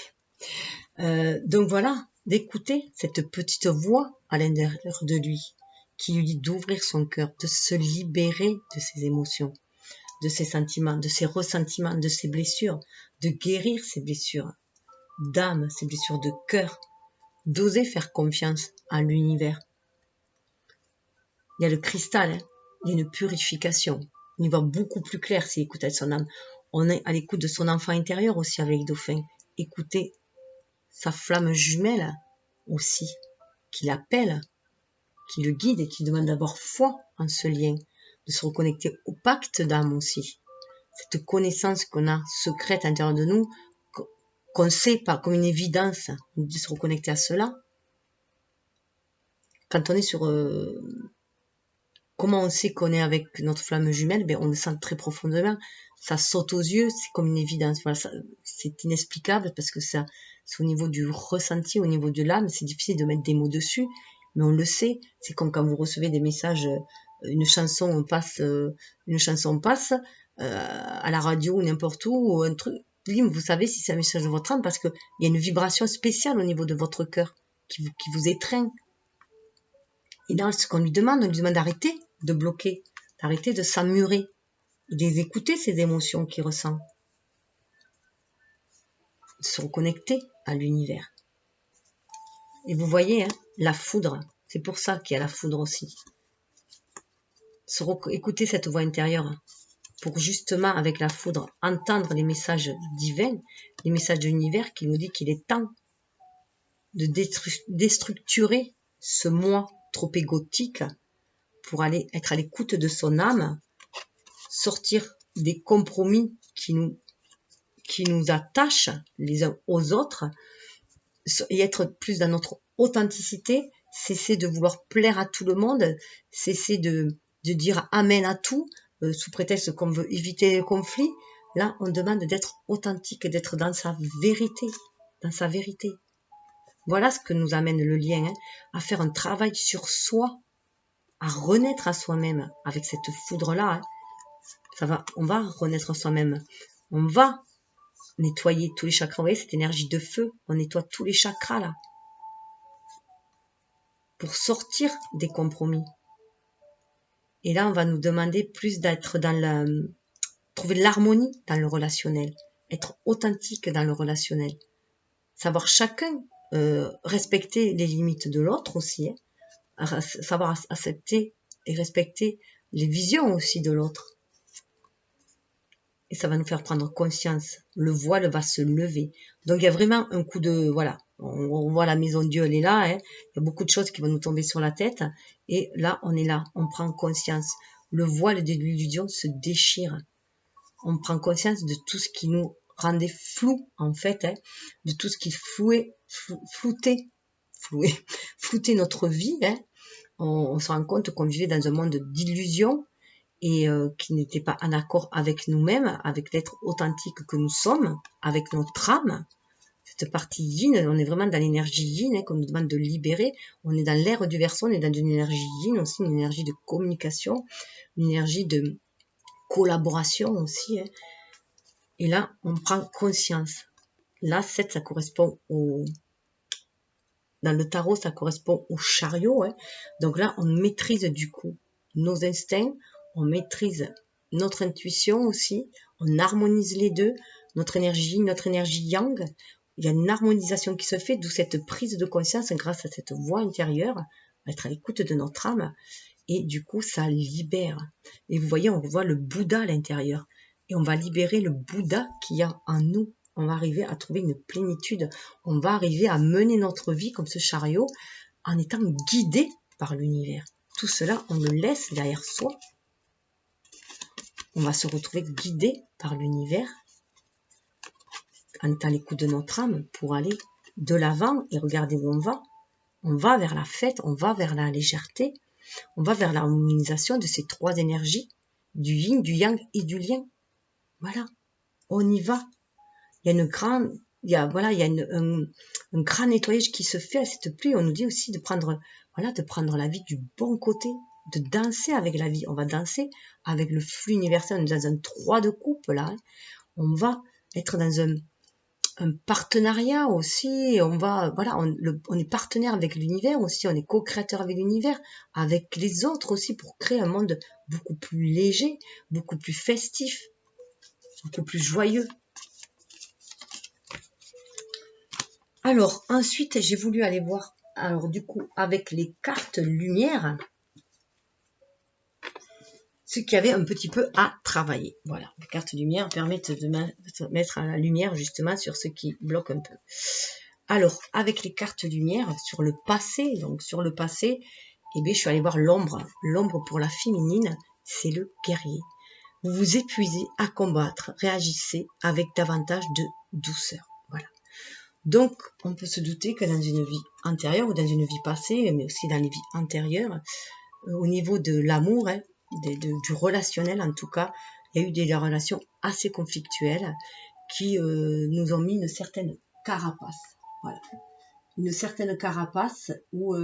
Donc voilà, d'écouter cette petite voix à l'intérieur de lui qui lui dit d'ouvrir son cœur, de se libérer de ses émotions, de ses sentiments, de ses ressentiments, de ses blessures, de guérir ses blessures d'âme, ses blessures de cœur, d'oser faire confiance à l'univers. Il y a le cristal, hein, il y a une purification. On y voit beaucoup plus clair s'il écoute à son âme. On est à l'écoute de son enfant intérieur aussi avec Dauphin. Écoutez sa flamme jumelle aussi, qui l'appelle, qui le guide et qui demande d'avoir foi en ce lien, de se reconnecter au pacte d'âme aussi. Cette connaissance qu'on a secrète à l'intérieur de nous, qu'on sait pas comme une évidence, de se reconnecter à cela. Quand on est sur comment on sait qu'on est avec notre flamme jumelle, ben on le sent très profondément, ça saute aux yeux, c'est comme une évidence. Voilà, c'est inexplicable parce que ça, c'est au niveau du ressenti, au niveau de l'âme, c'est difficile de mettre des mots dessus, mais on le sait. C'est comme quand vous recevez des messages, une chanson passe à la radio ou n'importe où, ou un truc. Vous savez si c'est un message de votre âme parce qu'il y a une vibration spéciale au niveau de votre cœur qui vous étreint. Et là, ce qu'on lui demande, on lui demande d'arrêter de bloquer, d'arrêter de s'ammurer et d'écouter ces émotions qu'il ressent, de se reconnecter à l'univers. Et vous voyez, hein, la foudre, c'est pour ça qu'il y a la foudre aussi. Écouter cette voix intérieure pour justement, avec la foudre, entendre les messages divins, les messages de l'univers qui nous dit qu'il est temps de déstructurer ce moi trop égotique pour aller être à l'écoute de son âme, sortir des compromis qui nous attachent les uns aux autres et être plus dans notre authenticité, cesser de vouloir plaire à tout le monde, cesser de dire amen à tout sous prétexte qu'on veut éviter les conflits. Là, on demande d'être authentique, d'être dans sa vérité, Voilà ce que nous amène le lien, hein, à faire un travail sur soi, à renaître à soi-même avec cette foudre-là. Hein. On va renaître à soi-même. On va nettoyer tous les chakras. Vous voyez, cette énergie de feu, on nettoie tous les chakras là. Pour sortir des compromis. Et là, on va nous demander plus d'être trouver de l'harmonie dans le relationnel. Être authentique dans le relationnel. Savoir chacun respecter les limites de l'autre aussi. Hein. Savoir accepter et respecter les visions aussi de l'autre. Et ça va nous faire prendre conscience. Le voile va se lever. Donc, il y a vraiment un coup de... Voilà, on voit la maison de Dieu, elle est là. Hein. Il y a beaucoup de choses qui vont nous tomber sur la tête. Et là, on est là. On prend conscience. Le voile de l'illusion se déchire. On prend conscience de tout ce qui nous rendait flou, en fait. Hein, de tout ce qui floutait notre vie. Hein. On se rend compte qu'on vivait dans un monde d'illusions. Et qui n'était pas en accord avec nous-mêmes, avec l'être authentique que nous sommes, avec notre âme, cette partie yin, on est vraiment dans l'énergie yin, hein, qu'on nous demande de libérer, on est dans l'ère du Verseau, on est dans une énergie yin aussi, une énergie de communication, une énergie de collaboration aussi, hein. Et là, on prend conscience. Là, 7, ça correspond dans le tarot, ça correspond au chariot, hein. Donc là, on maîtrise du coup nos instincts, on maîtrise notre intuition aussi, on harmonise les deux, notre énergie yang. Il y a une harmonisation qui se fait, d'où cette prise de conscience grâce à cette voix intérieure, être à l'écoute de notre âme, et du coup ça libère. Et vous voyez, on voit le Bouddha à l'intérieur, et on va libérer le Bouddha qu'il y a en nous. On va arriver à trouver une plénitude, on va arriver à mener notre vie comme ce chariot, en étant guidé par l'univers. Tout cela, on le laisse derrière soi. On va se retrouver guidé par l'univers en étant à l'écoute de notre âme pour aller de l'avant et regarder où on va. On va vers la fête, on va vers la légèreté, on va vers l'harmonisation de ces 3 énergies, du yin, du yang et du lien. Voilà, on y va. Il y a une grande, voilà, il y a un grand nettoyage qui se fait à cette pluie. On nous dit aussi de prendre, voilà, de prendre la vie du bon côté, de danser avec la vie. On va danser avec le flux universel. On est dans un 3 de coupe, là. Hein. On va être dans un partenariat aussi. On va, voilà, on est partenaire avec l'univers aussi. On est co-créateur avec l'univers, avec les autres aussi, pour créer un monde beaucoup plus léger, beaucoup plus festif, beaucoup plus joyeux. Alors, ensuite, j'ai voulu aller voir, alors du coup, avec les cartes lumière, ce qu'il y avait un petit peu à travailler. Voilà, les cartes lumière permettent de mettre à la lumière justement sur ce qui bloque un peu. Alors, avec les cartes lumière, sur le passé, eh bien, je suis allée voir l'ombre. L'ombre pour la féminine, c'est le guerrier. Vous vous épuisez à combattre, réagissez avec davantage de douceur. Voilà. Donc, on peut se douter que dans une vie antérieure ou dans une vie passée, mais aussi dans les vies antérieures, au niveau de l'amour, hein, du relationnel en tout cas, il y a eu des relations assez conflictuelles qui nous ont mis une certaine carapace. Voilà. Une certaine carapace où,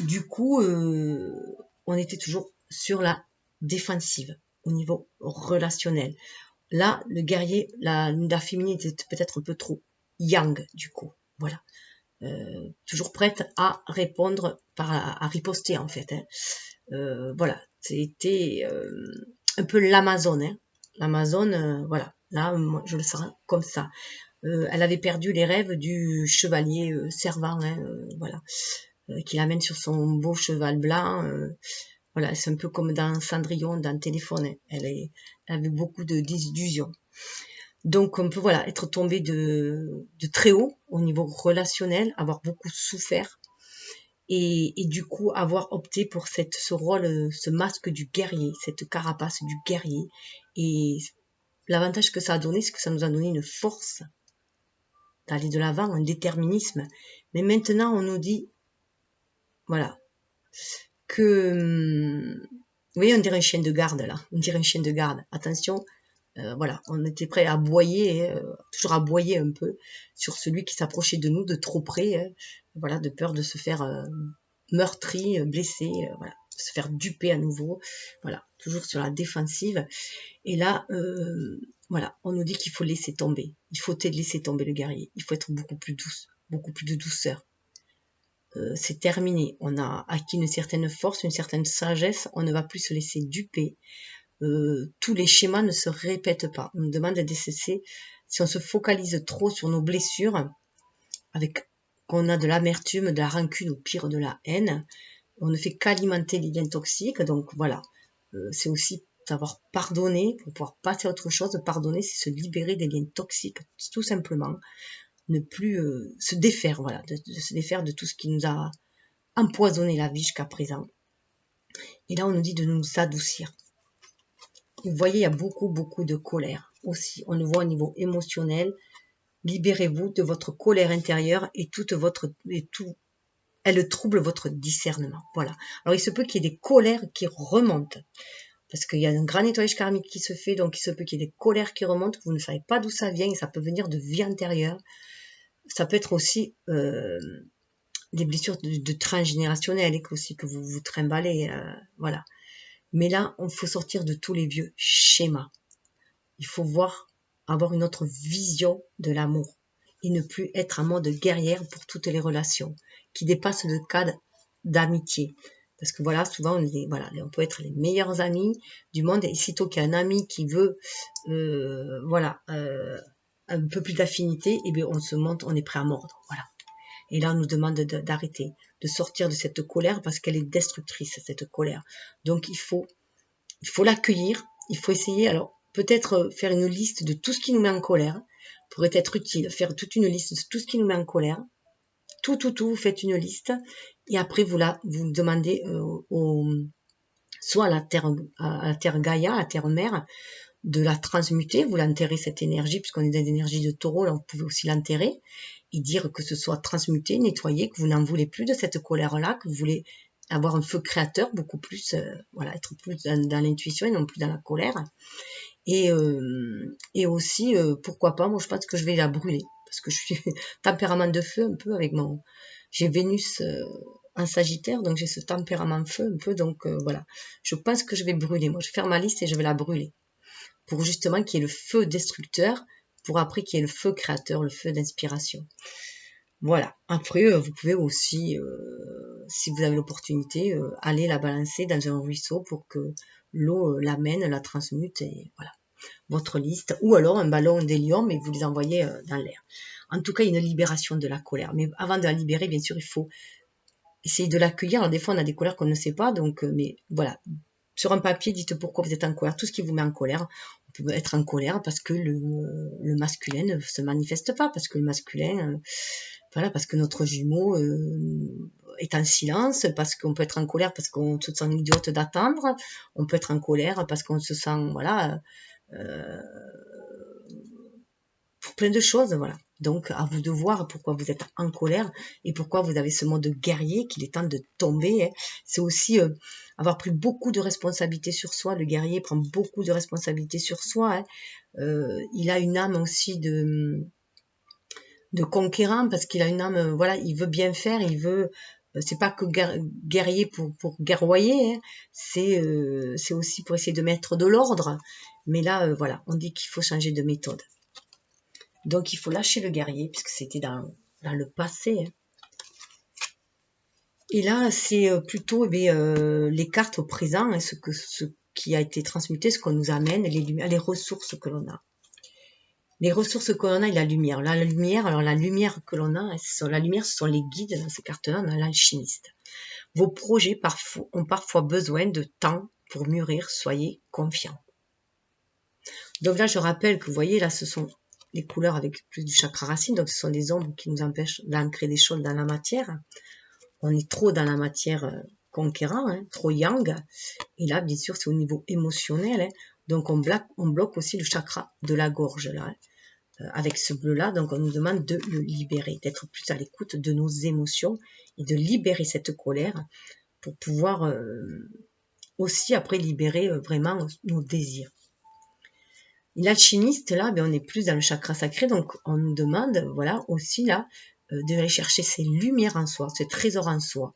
du coup, on était toujours sur la défensive au niveau relationnel. Là, le guerrier, la féminine était peut-être un peu trop yang, du coup. Voilà. Toujours prête à répondre, à riposter, en fait. Hein. Voilà. C'était un peu l'Amazone. Hein. L'Amazone, voilà. Là, moi, je le sens comme ça. Elle avait perdu les rêves du chevalier servant, hein, voilà. Qui l'amène sur son beau cheval blanc. Voilà, c'est un peu comme dans Cendrillon, dans Téléphone. Hein. Elle avait beaucoup de désillusions. Donc, on peut voilà être tombé de très haut au niveau relationnel, avoir beaucoup souffert et du coup avoir opté pour ce rôle, ce masque du guerrier, cette carapace du guerrier. Et l'avantage que ça a donné, c'est que ça nous a donné une force d'aller de l'avant, un déterminisme. Mais maintenant, on nous dit, voilà, que, vous voyez, on dirait un chien de garde là, on dirait un chien de garde. Attention. Voilà, on était prêt à aboyer, toujours à aboyer un peu sur celui qui s'approchait de nous de trop près, hein, voilà, de peur de se faire meurtri, blessé, voilà, de se faire duper à nouveau, voilà, toujours sur la défensive. Et là, voilà, on nous dit qu'il faut laisser tomber, il faut laisser tomber le guerrier, il faut être beaucoup plus douce, beaucoup plus de douceur. C'est terminé, on a acquis une certaine force, une certaine sagesse, on ne va plus se laisser duper. Tous les schémas ne se répètent pas. On nous demande de cesser. Si on se focalise trop sur nos blessures, avec qu'on a de l'amertume, de la rancune ou pire de la haine, on ne fait qu'alimenter les liens toxiques. Donc voilà, c'est aussi savoir pardonner pour pouvoir passer à autre chose. Pardonner, c'est se libérer des liens toxiques, tout simplement. Ne plus se défaire, voilà, de se défaire de tout ce qui nous a empoisonné la vie jusqu'à présent. Et là, on nous dit de nous adoucir. Vous voyez, il y a beaucoup de colère aussi. On le voit au niveau émotionnel. Libérez-vous de votre colère intérieure et elle trouble votre discernement. Voilà. Alors, il se peut qu'il y ait des colères qui remontent. Parce qu'il y a un grand nettoyage karmique qui se fait, donc il se peut qu'il y ait des colères qui remontent, que vous ne savez pas d'où ça vient, et ça peut venir de vie antérieure. Ça peut être aussi des blessures de transgénérationnelles aussi que vous vous trimballez. Voilà. Mais là, il faut sortir de tous les vieux schémas. Il faut avoir une autre vision de l'amour et ne plus être en mode guerrière pour toutes les relations qui dépassent le cadre d'amitié. Parce que voilà, souvent on peut être les meilleurs amis du monde et sitôt qu'il y a un ami qui veut un peu plus d'affinité, et bien on se monte, on est prêt à mordre. Voilà. Et là on nous demande d'arrêter, de sortir de cette colère parce qu'elle est destructrice, cette colère. Donc il faut l'accueillir, il faut essayer, alors peut-être faire une liste de tout ce qui nous met en colère, pourrait être utile, faire toute une liste de tout ce qui nous met en colère, tout, vous faites une liste, et après vous demandez soit à la terre Gaïa, à la terre mère, de la transmuter, vous l'enterrez cette énergie, puisqu'on est dans l'énergie de taureau, là vous pouvez aussi l'enterrer, et dire que ce soit transmuté, nettoyé, que vous n'en voulez plus de cette colère-là, que vous voulez avoir un feu créateur, beaucoup plus, voilà, être plus dans l'intuition et non plus dans la colère. Et aussi, pourquoi pas, moi je pense que je vais la brûler, parce que je suis tempérament de feu un peu avec j'ai Vénus en Sagittaire, donc j'ai ce tempérament de feu un peu, donc voilà, je pense que je vais brûler, moi je vais faire ma liste et je vais la brûler, pour justement qu'il y ait le feu destructeur, pour après qu'il y ait le feu créateur, le feu d'inspiration. Voilà, après vous pouvez aussi, si vous avez l'opportunité, aller la balancer dans un ruisseau pour que l'eau l'amène, la transmute, et voilà, votre liste, ou alors un ballon d'hélium et vous les envoyez dans l'air. En tout cas, une libération de la colère. Mais avant de la libérer, bien sûr, il faut essayer de l'accueillir. Alors des fois, on a des colères qu'on ne sait pas, donc, mais voilà. Sur un papier, dites pourquoi vous êtes en colère, tout ce qui vous met en colère. On peut être en colère parce que le masculin ne se manifeste pas, parce que le masculin, voilà, parce que notre jumeau est en silence, parce qu'on peut être en colère parce qu'on se sent idiote d'attendre, on peut être en colère parce qu'on se sent, voilà, pour plein de choses, voilà. Donc, à vous de voir pourquoi vous êtes en colère et pourquoi vous avez ce mode guerrier qu'il est temps de tomber. Hein. C'est aussi avoir pris beaucoup de responsabilités sur soi. Le guerrier prend beaucoup de responsabilités sur soi. Hein. Il a une âme aussi de conquérant, parce qu'il a une âme, voilà, il veut bien faire, il veut. C'est pas que guerrier pour guerroyer, hein. C'est aussi pour essayer de mettre de l'ordre. Mais là, voilà, on dit qu'il faut changer de méthode. Donc, il faut lâcher le guerrier, puisque c'était dans le passé. Hein. Et là, c'est plutôt les cartes au présent, hein, ce qui a été transmuté, ce qu'on nous amène, les ressources que l'on a. Les ressources que l'on a et la lumière. Là, la lumière que l'on a, la lumière, ce sont les guides dans ces cartes-là, on a l'alchimiste. Vos projets ont parfois besoin de temps pour mûrir, soyez confiants. Donc là, je rappelle que vous voyez, là, ce sont les couleurs avec plus du chakra racine, donc ce sont des ombres qui nous empêchent d'ancrer des choses dans la matière. On est trop dans la matière conquérant, hein, trop yang, et là bien sûr c'est au niveau émotionnel, hein, donc on bloque aussi le chakra de la gorge là, hein, avec ce bleu là, donc on nous demande de le libérer, d'être plus à l'écoute de nos émotions et de libérer cette colère pour pouvoir aussi après libérer vraiment nos désirs. L'alchimiste, là, on est plus dans le chakra sacré, donc on nous demande, voilà, aussi là, d'aller chercher ces lumières en soi, ce trésor en soi.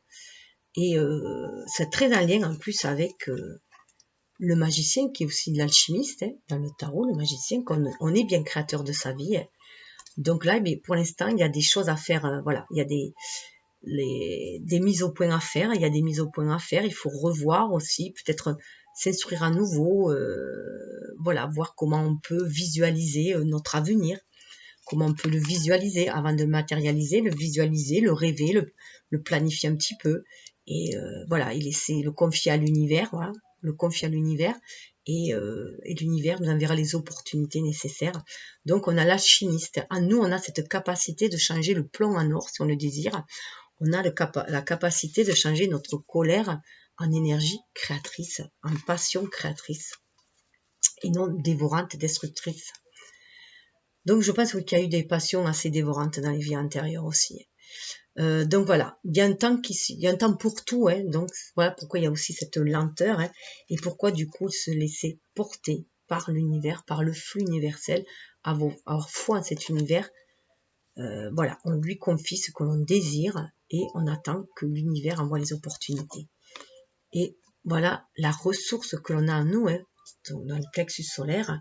Et c'est très en lien en plus avec le magicien, qui est aussi l'alchimiste, hein, dans le tarot, le magicien, on est bien créateur de sa vie. Hein. Donc là, pour l'instant, il y a des choses à faire, voilà, il y a des mises au point à faire, il faut revoir aussi, peut-être s'instruire à nouveau, voilà, voir comment on peut visualiser notre avenir, comment on peut le visualiser avant de le matérialiser, le visualiser, le rêver, le planifier un petit peu, et voilà, le confier à l'univers, voilà, le confier à l'univers, et l'univers nous enverra les opportunités nécessaires. Donc on a l'alchimiste, en nous on a cette capacité de changer le plomb en or si on le désire, on a la capacité de changer notre colère en énergie créatrice, en passion créatrice, et non dévorante, destructrice. Donc je pense qu'il y a eu des passions assez dévorantes dans les vies antérieures aussi. Donc voilà, il y a un temps pour tout, hein, donc voilà pourquoi il y a aussi cette lenteur, hein, et pourquoi du coup se laisser porter par l'univers, par le flux universel, avoir foi en cet univers. Voilà, on lui confie ce que l'on désire et on attend que l'univers envoie les opportunités. Et voilà la ressource que l'on a en nous, hein, dans le plexus solaire,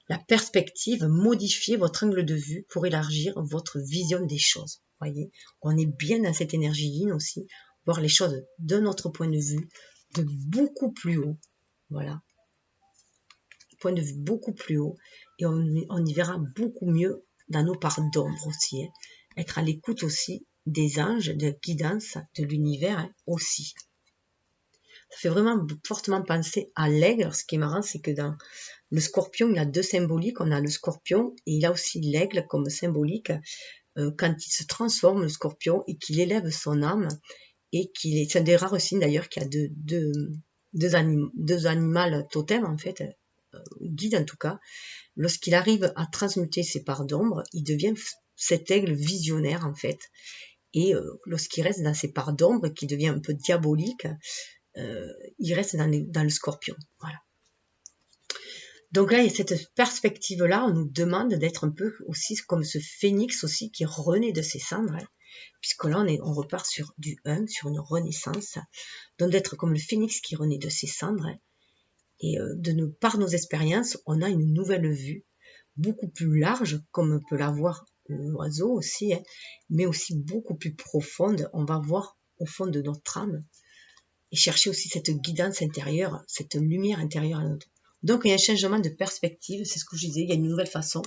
la perspective, modifier votre angle de vue pour élargir votre vision des choses. Voyez, on est bien dans cette énergie yin aussi, voir les choses de notre point de vue, de beaucoup plus haut. Voilà, point de vue beaucoup plus haut, et on y verra beaucoup mieux dans nos parts d'ombre aussi. Hein. Être à l'écoute aussi des anges, de guidance, de l'univers, hein, aussi. Ça fait vraiment fortement penser à l'aigle. Alors, ce qui est marrant, c'est que dans le scorpion, il y a deux symboliques. On a le scorpion et il a aussi l'aigle comme symbolique. Quand il se transforme, le scorpion, et qu'il élève son âme, et c'est un des rares signes d'ailleurs qu'il y a deux animaux totems, en fait, guides en tout cas. Lorsqu'il arrive à transmuter ses parts d'ombre, il devient cet aigle visionnaire, en fait. Et lorsqu'il reste dans ses parts d'ombre, qui devient un peu diabolique, il reste dans le scorpion. Voilà. Donc là, il y a cette perspective-là, on nous demande d'être un peu aussi comme ce phénix aussi qui renaît de ses cendres, hein, puisque là, on repart sur du 1, sur une renaissance. Donc d'être comme le phénix qui renaît de ses cendres, hein, et par nos expériences, on a une nouvelle vue, beaucoup plus large, comme peut l'avoir l'oiseau aussi, hein, mais aussi beaucoup plus profonde. On va voir au fond de notre âme et chercher aussi cette guidance intérieure, cette lumière intérieure à notre. Donc il y a un changement de perspective, c'est ce que je disais, il y a une nouvelle façon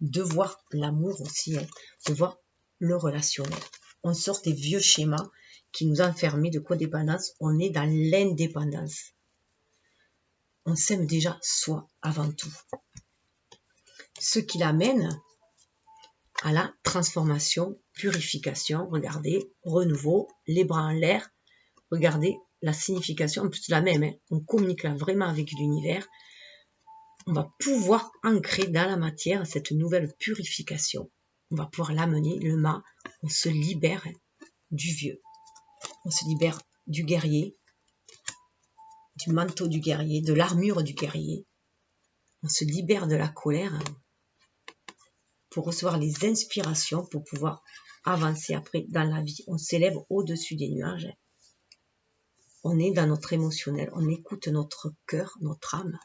de voir l'amour aussi, hein, de voir le relationnel. On sort des vieux schémas qui nous enfermaient de codépendance, on est dans l'indépendance. On s'aime déjà soi avant tout. Ce qui l'amène à la transformation, purification, regardez, renouveau, les bras en l'air, regardez la signification, en plus la même, hein, on communique là vraiment avec l'univers, on va pouvoir ancrer dans la matière cette nouvelle purification, on va pouvoir l'amener, le mât, on se libère du vieux, on se libère du guerrier, du manteau du guerrier, de l'armure du guerrier, on se libère de la colère, pour recevoir les inspirations, pour pouvoir avancer après dans la vie. On s'élève au-dessus des nuages. On est dans notre émotionnel, on écoute notre cœur, notre âme.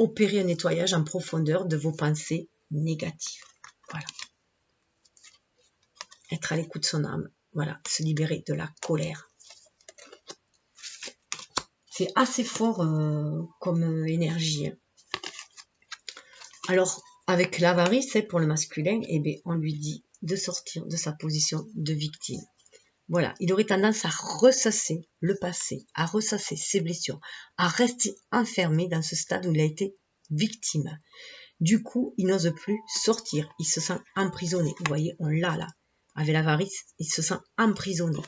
Opérer un nettoyage en profondeur de vos pensées négatives. Voilà. Être à l'écoute de son âme. Voilà, se libérer de la colère. C'est assez fort comme énergie. Hein. Alors, avec l'avarice, pour le masculin, eh bien, on lui dit de sortir de sa position de victime. Voilà, il aurait tendance à ressasser le passé, à ressasser ses blessures, à rester enfermé dans ce stade où il a été victime. Du coup, il n'ose plus sortir, il se sent emprisonné. Vous voyez, on l'a là. Avec l'avarice, il se sent emprisonné.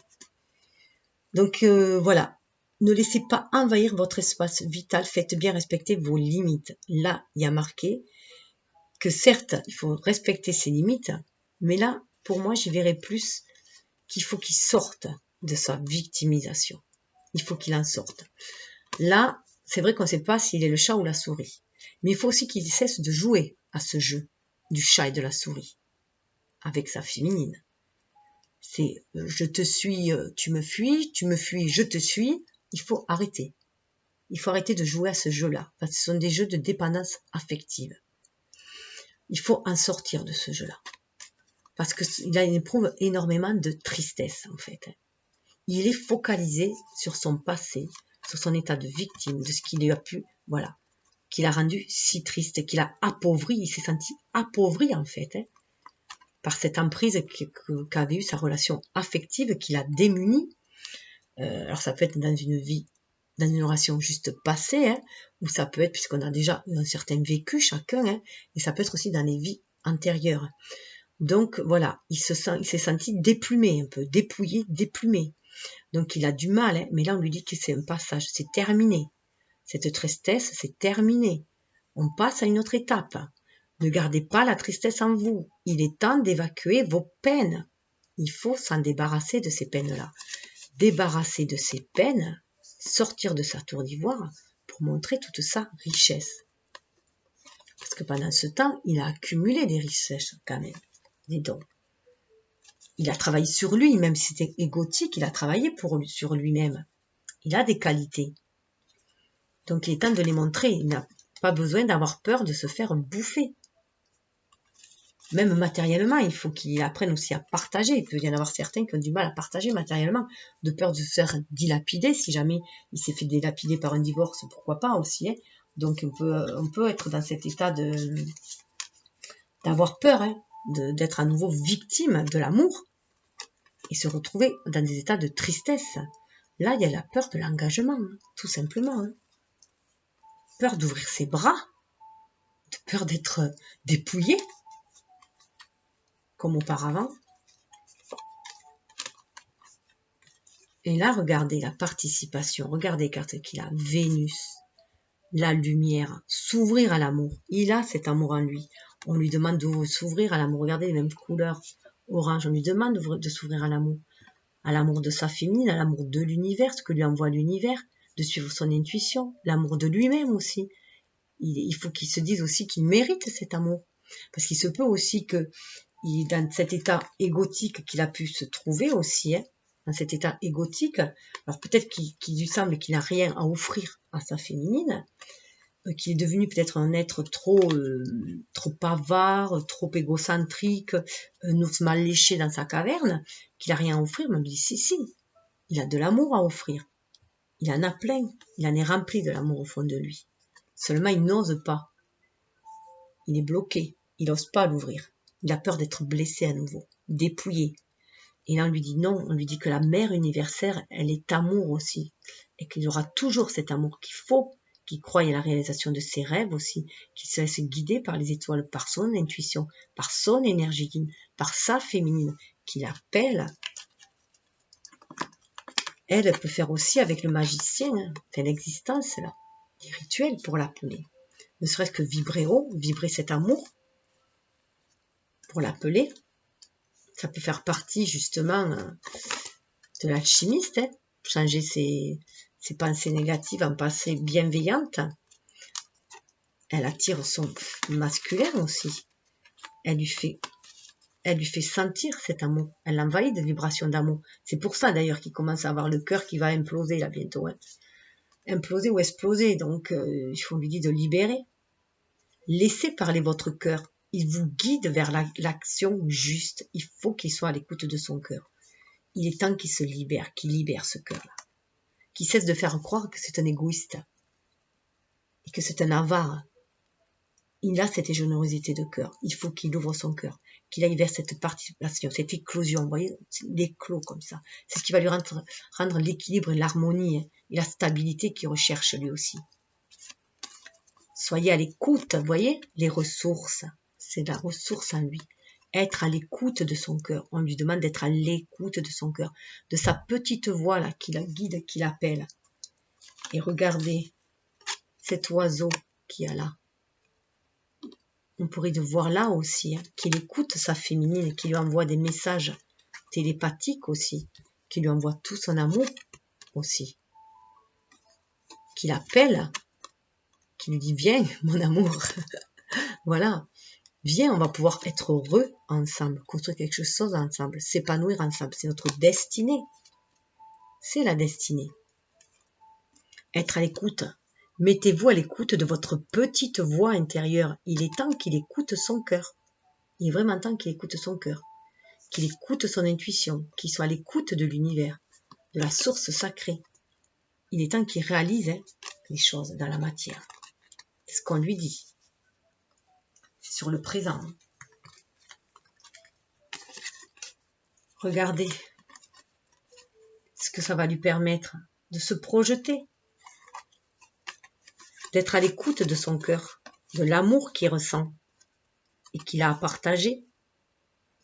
Donc voilà, ne laissez pas envahir votre espace vital, faites bien respecter vos limites. Là, il y a marqué que certes, il faut respecter ses limites, mais là, pour moi, j'y verrais plus qu'il faut qu'il sorte de sa victimisation. Il faut qu'il en sorte. Là, c'est vrai qu'on ne sait pas s'il est le chat ou la souris. Mais il faut aussi qu'il cesse de jouer à ce jeu du chat et de la souris avec sa féminine. C'est je te suis, tu me fuis, je te suis. Il faut arrêter. Il faut arrêter de jouer à ce jeu-là. Parce que ce sont des jeux de dépendance affective. Il faut en sortir de ce jeu-là. Parce qu'il éprouve énormément de tristesse, en fait. Il est focalisé sur son passé, sur son état de victime, de ce qu'il lui a pu, voilà, qu'il a rendu si triste, qu'il a appauvri, il s'est senti appauvri, en fait, par cette emprise qu'avait eu sa relation affective, qu'il a démuni. Alors ça peut être dans une vie, dans une relation juste passée, ou ça peut être, puisqu'on a déjà un certain vécu chacun, et ça peut être aussi dans les vies antérieures. Donc voilà, il s'est senti déplumé un peu, dépouillé, déplumé. Donc il a du mal, mais là on lui dit que c'est un passage, c'est terminé. Cette tristesse, c'est terminé. On passe à une autre étape. Ne gardez pas la tristesse en vous. Il est temps d'évacuer vos peines. Il faut s'en débarrasser de ces peines-là. Débarrasser de ces peines, sortir de sa tour d'ivoire pour montrer toute sa richesse. Parce que pendant ce temps, il a accumulé des richesses quand même, des dons. Il a travaillé sur lui, même si c'était égotique, il a travaillé sur lui-même. Il a des qualités. Donc il est temps de les montrer. Il n'a pas besoin d'avoir peur de se faire bouffer. Même matériellement, il faut qu'il apprenne aussi à partager. Il peut y en avoir certains qui ont du mal à partager matériellement, de peur de se faire dilapider. Si jamais il s'est fait dilapider par un divorce, pourquoi pas aussi. Donc on peut être dans cet état d'avoir peur, d'être à nouveau victime de l'amour et se retrouver dans des états de tristesse. Là, il y a la peur de l'engagement, tout simplement. Peur d'ouvrir ses bras, de peur d'être dépouillé, comme auparavant. Et là, regardez la participation, regardez carte qu'il a, Vénus, la lumière, s'ouvrir à l'amour. Il a cet amour en lui. On lui demande de s'ouvrir à l'amour. Regardez les mêmes couleurs. Orange, on lui demande de s'ouvrir à l'amour de sa féminine, à l'amour de l'univers, ce que lui envoie l'univers, de suivre son intuition, l'amour de lui-même aussi. Il faut qu'il se dise aussi qu'il mérite cet amour. Parce qu'il se peut aussi que, dans cet état égotique qu'il a pu se trouver aussi, hein, dans cet état égotique, alors peut-être qu'il lui semble qu'il n'a rien à offrir à sa féminine, qu'il est devenu peut-être un être trop avare, trop égocentrique, un ours mal léché dans sa caverne, qu'il n'a rien à offrir, mais on lui dit si, il a de l'amour à offrir. Il en a plein, il en est rempli de l'amour au fond de lui. Seulement, il n'ose pas. Il est bloqué, il n'ose pas l'ouvrir. Il a peur d'être blessé à nouveau, dépouillé. Et là, on lui dit non, on lui dit que la mère universelle, elle est amour aussi. Et qu'il aura toujours cet amour qu'il faut, qu'il croie à la réalisation de ses rêves aussi, qu'il se laisse guider par les étoiles, par son intuition, par son énergie, par sa féminine, qu'il appelle. Elle peut faire aussi avec le magicien, l'existence, là, des rituels pour l'appeler. Ne serait-ce que vibrer haut, vibrer cet amour, pour l'appeler. Ça peut faire partie justement de l'alchimiste, hein, changer ses pensées négatives en pensées bienveillantes. Elle attire son masculin aussi. Elle lui fait sentir cet amour. Elle l'envahit de vibrations d'amour. C'est pour ça d'ailleurs qu'il commence à avoir le cœur qui va imploser là bientôt. Hein. Imploser ou exploser. Donc il faut lui dire de libérer. Laissez parler votre cœur. Il vous guide vers l'action juste. Il faut qu'il soit à l'écoute de son cœur. Il est temps qu'il se libère, qu'il libère ce cœur-là. Qu'il cesse de faire croire que c'est un égoïste. Et que c'est un avare. Il a cette générosité de cœur. Il faut qu'il ouvre son cœur. Qu'il aille vers cette participation, cette éclosion. Vous voyez, l'éclos comme ça. C'est ce qui va lui rendre l'équilibre et l'harmonie et la stabilité qu'il recherche lui aussi. Soyez à l'écoute, vous voyez, les ressources. C'est la ressource en lui. Être à l'écoute de son cœur. On lui demande d'être à l'écoute de son cœur. De sa petite voix là qui la guide, qui l'appelle. Et regardez cet oiseau qui est là. On pourrait le voir là aussi, hein, qu'il écoute sa féminine, qui lui envoie des messages télépathiques aussi, qui lui envoie tout son amour aussi, qui l'appelle, qui lui dit viens mon amour, voilà, viens, on va pouvoir être heureux ensemble, construire quelque chose ensemble, s'épanouir ensemble, c'est notre destinée, c'est la destinée. Être à l'écoute. Mettez-vous à l'écoute de votre petite voix intérieure. Il est temps qu'il écoute son cœur. Il est vraiment temps qu'il écoute son cœur. Qu'il écoute son intuition. Qu'il soit à l'écoute de l'univers. De la source sacrée. Il est temps qu'il réalise les choses dans la matière. C'est ce qu'on lui dit. C'est sur le présent. Regardez ce que ça va lui permettre de se projeter. D'être à l'écoute de son cœur, de l'amour qu'il ressent et qu'il a à partager,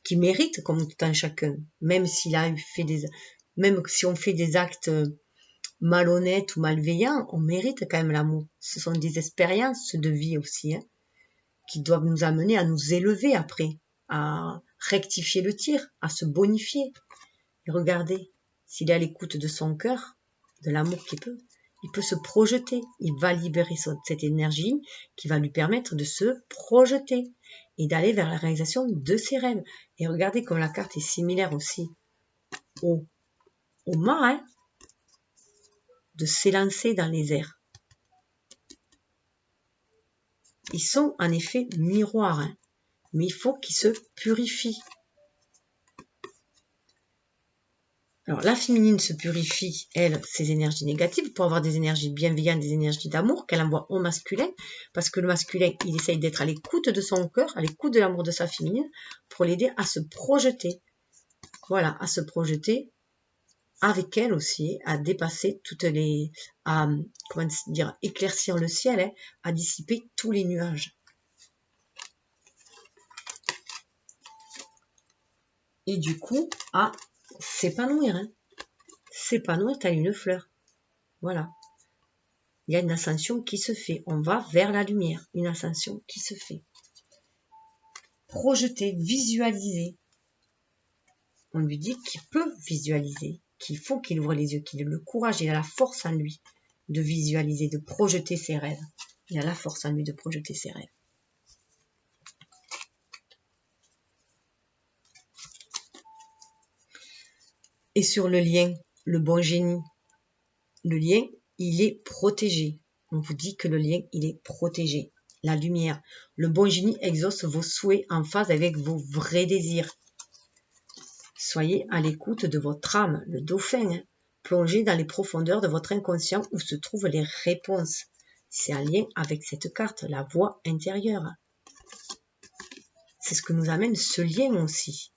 qu'il mérite comme tout un chacun, même si on fait des actes malhonnêtes ou malveillants, on mérite quand même l'amour. Ce sont des expériences de vie aussi, hein, qui doivent nous amener à nous élever après, à rectifier le tir, à se bonifier. Et regardez, s'il est à l'écoute de son cœur, de l'amour qu'il peut, il peut se projeter, il va libérer cette énergie qui va lui permettre de se projeter et d'aller vers la réalisation de ses rêves. Et regardez comme la carte est similaire aussi au mât, hein, de s'élancer dans les airs. Ils sont en effet miroirs, hein, mais il faut qu'ils se purifient. Alors, la féminine se purifie, elle, ses énergies négatives, pour avoir des énergies bienveillantes, des énergies d'amour qu'elle envoie au masculin, parce que le masculin, il essaye d'être à l'écoute de son cœur, à l'écoute de l'amour de sa féminine, pour l'aider à se projeter. Voilà, à se projeter avec elle aussi, à dépasser éclaircir le ciel, hein, à dissiper tous les nuages. Et du coup, à s'épanouir, hein. S'épanouir telle une fleur. Voilà. Il y a une ascension qui se fait. On va vers la lumière. Une ascension qui se fait. Projeter, visualiser. on lui dit qu'il peut visualiser, qu'il faut qu'il ouvre les yeux, qu'il ait le courage, il a la force en lui de visualiser, de projeter ses rêves. Il a la force en lui de projeter ses rêves. Et sur le lien, le bon génie, le lien, il est protégé. On vous dit que le lien, il est protégé. La lumière, le bon génie exauce vos souhaits en phase avec vos vrais désirs. Soyez à l'écoute de votre âme, le dauphin, hein. Plongez dans les profondeurs de votre inconscient où se trouvent les réponses. C'est un lien avec cette carte, la voix intérieure. C'est ce que nous amène ce lien aussi.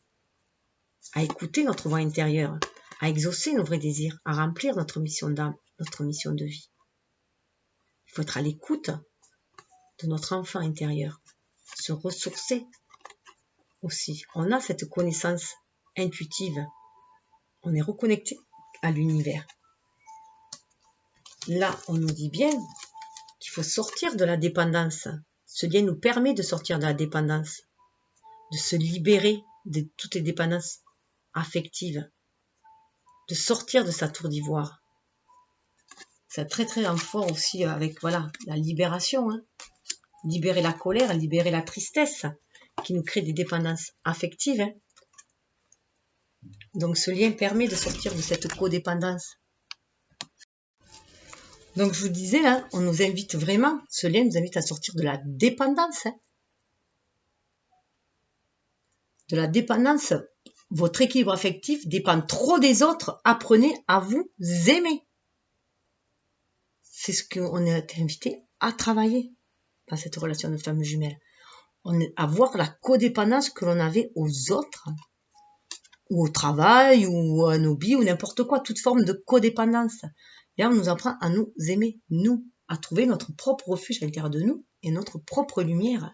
À écouter notre voix intérieure, à exaucer nos vrais désirs, à remplir notre mission d'âme, notre mission de vie. Il faut être à l'écoute de notre enfant intérieur, se ressourcer aussi. On a cette connaissance intuitive. On est reconnecté à l'univers. Là, on nous dit bien qu'il faut sortir de la dépendance. Ce lien nous permet de sortir de la dépendance, de se libérer de toutes les dépendances affectives, de sortir de sa tour d'ivoire. C'est très très fort aussi avec voilà la libération, hein. Libérer la colère, libérer la tristesse qui nous crée des dépendances affectives, hein. Donc ce lien permet de sortir de cette codépendance. Donc je vous disais là, on nous invite vraiment, ce lien nous invite à sortir de la dépendance, hein. De la dépendance, votre équilibre affectif dépend trop des autres, apprenez à vous aimer. C'est ce qu'on est invité à travailler dans cette relation de flamme jumelle. À voir la codépendance que l'on avait aux autres, ou au travail, ou à nos hobbies, ou n'importe quoi, toute forme de codépendance. Et là, on nous apprend à nous aimer, nous, à trouver notre propre refuge à l'intérieur de nous et notre propre lumière,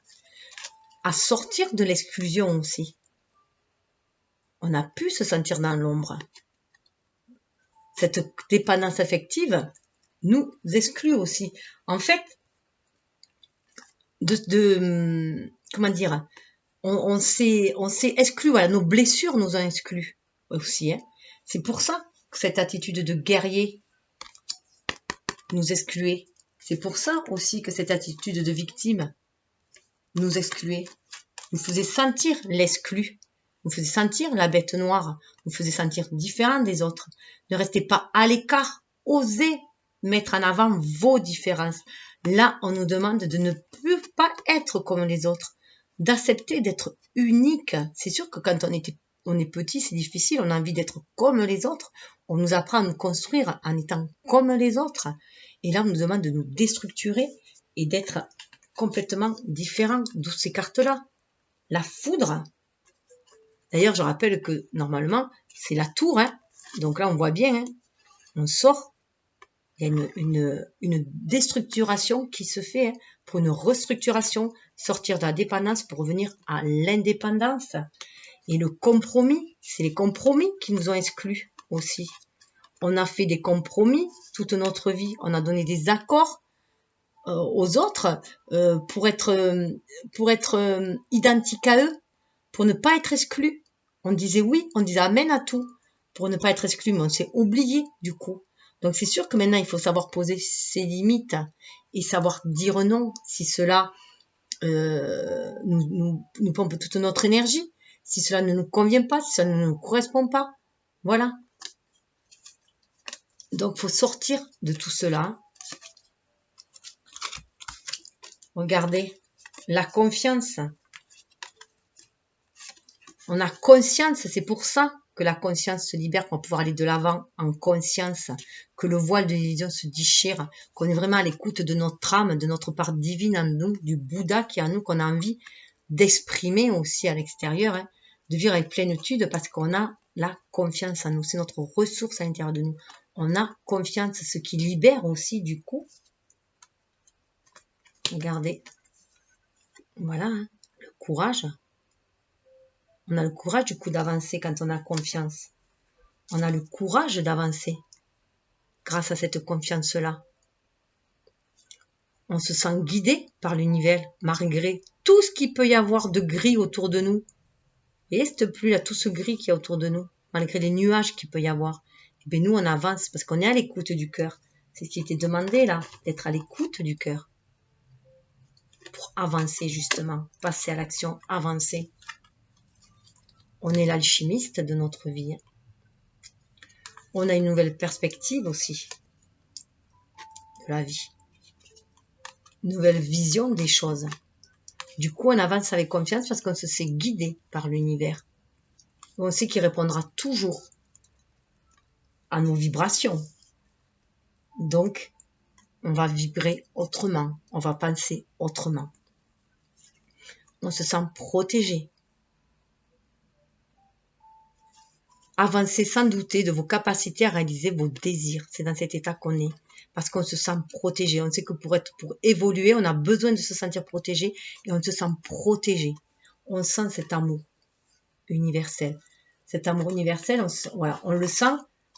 à sortir de l'exclusion aussi. On a pu se sentir dans l'ombre. Cette dépendance affective nous exclut aussi. En fait, comment dire, on s'est exclu, voilà, nos blessures nous ont exclus aussi, hein. C'est pour ça que cette attitude de guerrier nous excluait. C'est pour ça aussi que cette attitude de victime nous excluait. Nous faisait sentir l'exclu, nous faisait sentir la bête noire, nous faisait sentir différents des autres. Ne restez pas à l'écart, osez mettre en avant vos différences. Là, on nous demande de ne plus pas être comme les autres, d'accepter d'être unique. C'est sûr que quand on est petit, c'est difficile, on a envie d'être comme les autres. On nous apprend à nous construire en étant comme les autres. Et là, on nous demande de nous déstructurer et d'être complètement différents, d'où ces cartes-là. La foudre, d'ailleurs, je rappelle que normalement, c'est la tour, hein. Donc là, on voit bien, hein, on sort. Il y a une déstructuration qui se fait, hein, pour une restructuration, sortir de la dépendance pour revenir à l'indépendance. Et le compromis, c'est les compromis qui nous ont exclus aussi. On a fait des compromis toute notre vie, on a donné des accords aux autres pour être identique à eux, pour ne pas être exclus. On disait oui, on disait amen à tout pour ne pas être exclu, mais on s'est oublié du coup. Donc c'est sûr que maintenant il faut savoir poser ses limites et savoir dire non si cela nous pompe toute notre énergie, si cela ne nous convient pas, si cela ne nous correspond pas. Voilà. Donc il faut sortir de tout cela. Regardez, la confiance. On a conscience, c'est pour ça que la conscience se libère pour pouvoir aller de l'avant en conscience, que le voile de l'illusion se déchire, qu'on est vraiment à l'écoute de notre âme, de notre part divine en nous, du Bouddha qui est en nous, qu'on a envie d'exprimer aussi à l'extérieur, hein, de vivre avec plénitude parce qu'on a la confiance en nous, c'est notre ressource à l'intérieur de nous. On a confiance, ce qui libère aussi du coup. Regardez, voilà, hein, le courage. On a le courage du coup d'avancer quand on a confiance. On a le courage d'avancer grâce à cette confiance-là. On se sent guidé par l'univers malgré tout ce qu'il peut y avoir de gris autour de nous. Et cette pluie là, tout ce gris qu'il y a autour de nous, malgré les nuages qu'il peut y avoir, et bien nous on avance parce qu'on est à l'écoute du cœur. C'est ce qui était demandé là, d'être à l'écoute du cœur. Pour avancer justement, passer à l'action, avancer. On est l'alchimiste de notre vie. On a une nouvelle perspective aussi de la vie. Une nouvelle vision des choses. Du coup, on avance avec confiance parce qu'on se sait guidé par l'univers. On sait qu'il répondra toujours à nos vibrations. Donc, on va vibrer autrement, on va penser autrement. On se sent protégé. Avancez sans douter de vos capacités à réaliser vos désirs. C'est dans cet état qu'on est. Parce qu'on se sent protégé. On sait que pour évoluer, on a besoin de se sentir protégé et on se sent protégé. On sent cet amour universel. Cet amour universel, on le sent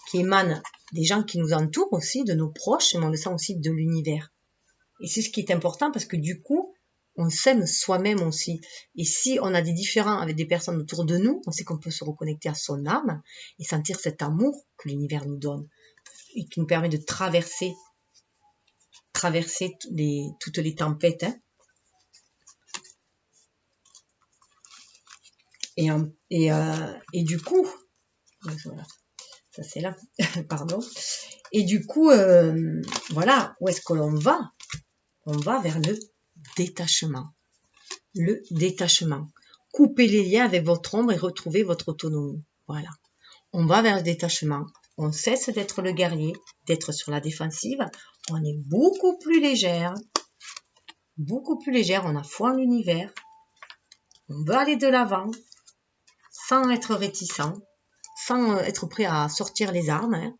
qui émane des gens qui nous entourent aussi, de nos proches, mais on le sent aussi de l'univers. Et c'est ce qui est important parce que du coup, on s'aime soi-même aussi. Et si on a des différends avec des personnes autour de nous, on sait qu'on peut se reconnecter à son âme et sentir cet amour que l'univers nous donne et qui nous permet de traverser toutes les tempêtes. Hein. Et du coup, voilà, ça c'est là, pardon. Et du coup, voilà, où est-ce que l'on va? On va vers le détachement. Le détachement. Coupez les liens avec votre ombre et retrouvez votre autonomie. Voilà. On va vers le détachement. On cesse d'être le guerrier, d'être sur la défensive. On est beaucoup plus légère. Beaucoup plus légère. On a foi en l'univers. On veut aller de l'avant sans être réticent, sans être prêt à sortir les armes. Hein.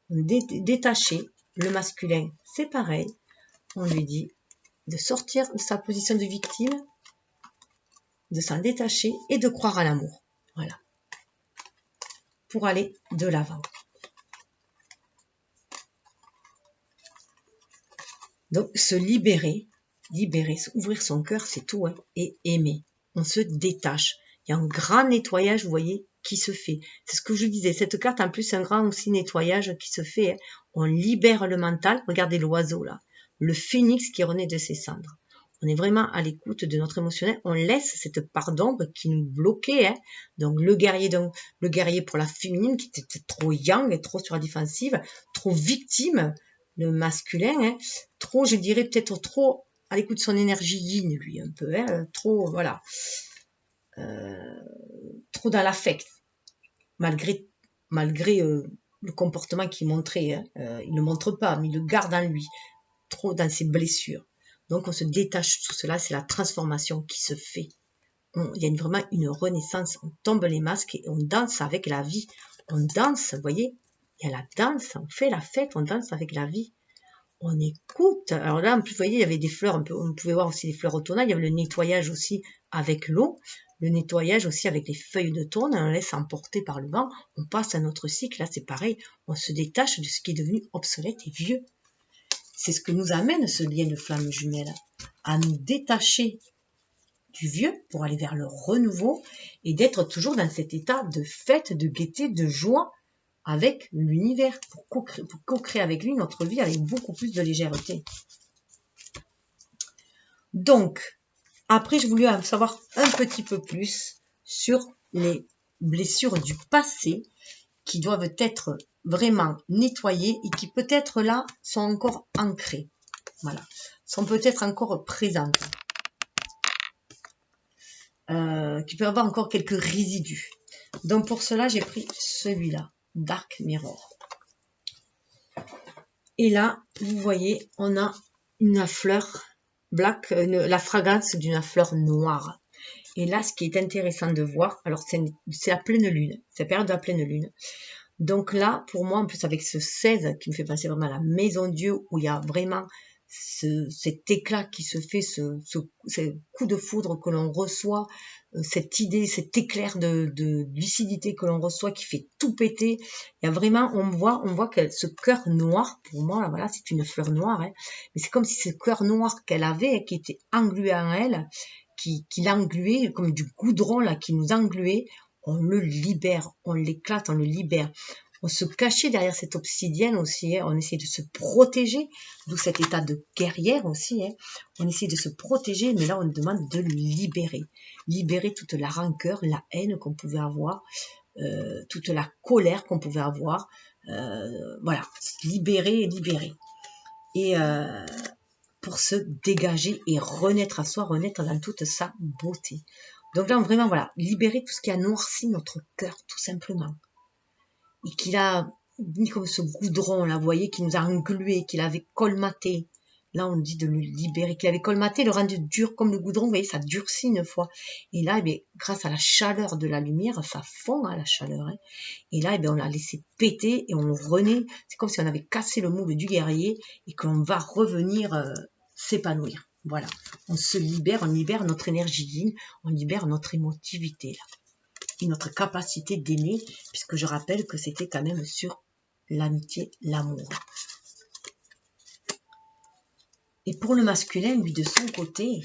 Détacher. Le masculin, c'est pareil. On lui dit de sortir de sa position de victime, de s'en détacher et de croire à l'amour. Voilà. Pour aller de l'avant. Donc, se libérer, ouvrir son cœur, c'est tout, hein, et aimer. On se détache. Il y a un grand nettoyage, vous voyez, qui se fait. C'est ce que je disais. Cette carte, en plus, c'est un grand aussi nettoyage qui se fait. Hein. On libère le mental. Regardez l'oiseau, là. Le phénix qui renaît de ses cendres. On est vraiment à l'écoute de notre émotionnel. On laisse cette part d'ombre qui nous bloquait. Hein. Donc, le guerrier pour la féminine qui était trop yang et trop sur la défensive, trop victime. Le masculin, hein, trop, je dirais peut-être trop à l'écoute de son énergie yin, lui, un peu, hein, trop, voilà, trop dans l'affect, malgré le comportement qu'il montrait, hein, il ne le montre pas, mais il le garde en lui, trop dans ses blessures. Donc on se détache de tout cela, c'est la transformation qui se fait. Il y a vraiment une renaissance, on tombe les masques et on danse avec la vie. On danse, vous voyez, il y a la danse, on fait la fête, on danse avec la vie. On écoute. Alors là, en plus, vous voyez, il y avait des fleurs, on pouvait voir aussi des fleurs automnales. Il y avait le nettoyage aussi avec l'eau, le nettoyage aussi avec les feuilles de tôle. On laisse emporter par le vent. On passe à notre cycle. Là, c'est pareil. On se détache de ce qui est devenu obsolète et vieux. C'est ce que nous amène ce lien de flamme jumelle, à nous détacher du vieux pour aller vers le renouveau et d'être toujours dans cet état de fête, de gaieté, de joie avec l'univers, pour co-créer avec lui notre vie avec beaucoup plus de légèreté. Donc, après, je voulais en savoir un petit peu plus sur les blessures du passé qui doivent être vraiment nettoyées et qui peut-être là sont encore ancrées. Voilà, sont peut-être encore présentes. Qui peuvent avoir encore quelques résidus. Donc pour cela, j'ai pris celui-là, Dark Mirror. Et là, vous voyez, on a une fleur black, la fragrance d'une fleur noire. Et là, ce qui est intéressant de voir, alors c'est la pleine lune, c'est la période de la pleine lune. Donc là, pour moi, en plus avec ce 16 qui me fait penser vraiment à la maison Dieu, où il y a vraiment cet éclat qui se fait, ce coup de foudre que l'on reçoit, cette idée, cet éclair de lucidité que l'on reçoit qui fait tout péter. Il y a vraiment, on voit que ce cœur noir, pour moi, là, voilà, c'est une fleur noire, hein, mais c'est comme si ce cœur noir qu'elle avait, qui était englué en elle, qui l'engluait, comme du goudron là, qui nous engluait, on le libère, on l'éclate, on le libère. On se cachait derrière cette obsidienne aussi, hein. On essayait de se protéger, d'où cet état de guerrière aussi. Hein. On essayait de se protéger, mais là on demande de le libérer. Libérer toute la rancœur, la haine qu'on pouvait avoir, toute la colère qu'on pouvait avoir. Voilà, libérer, libérer. Et pour se dégager et renaître à soi, renaître dans toute sa beauté. Donc là, vraiment, voilà, libérer tout ce qui a noirci notre cœur, tout simplement. Et qu'il a mis comme ce goudron, là, vous voyez, qui nous a englués, qu'il avait colmaté. Là, on dit de le libérer, qu'il avait colmaté, le rendu dur comme le goudron, vous voyez, ça durcit une fois. Et là, eh bien, grâce à la chaleur de la lumière, ça fond à la chaleur. Hein. Et là, eh bien, on l'a laissé péter et on le renaît. C'est comme si on avait cassé le moule du guerrier et qu'on va revenir s'épanouir. Voilà, on se libère, on libère notre énergie yin, on libère notre émotivité là, et notre capacité d'aimer, puisque je rappelle que c'était quand même sur l'amitié, l'amour. Et pour le masculin, lui de son côté,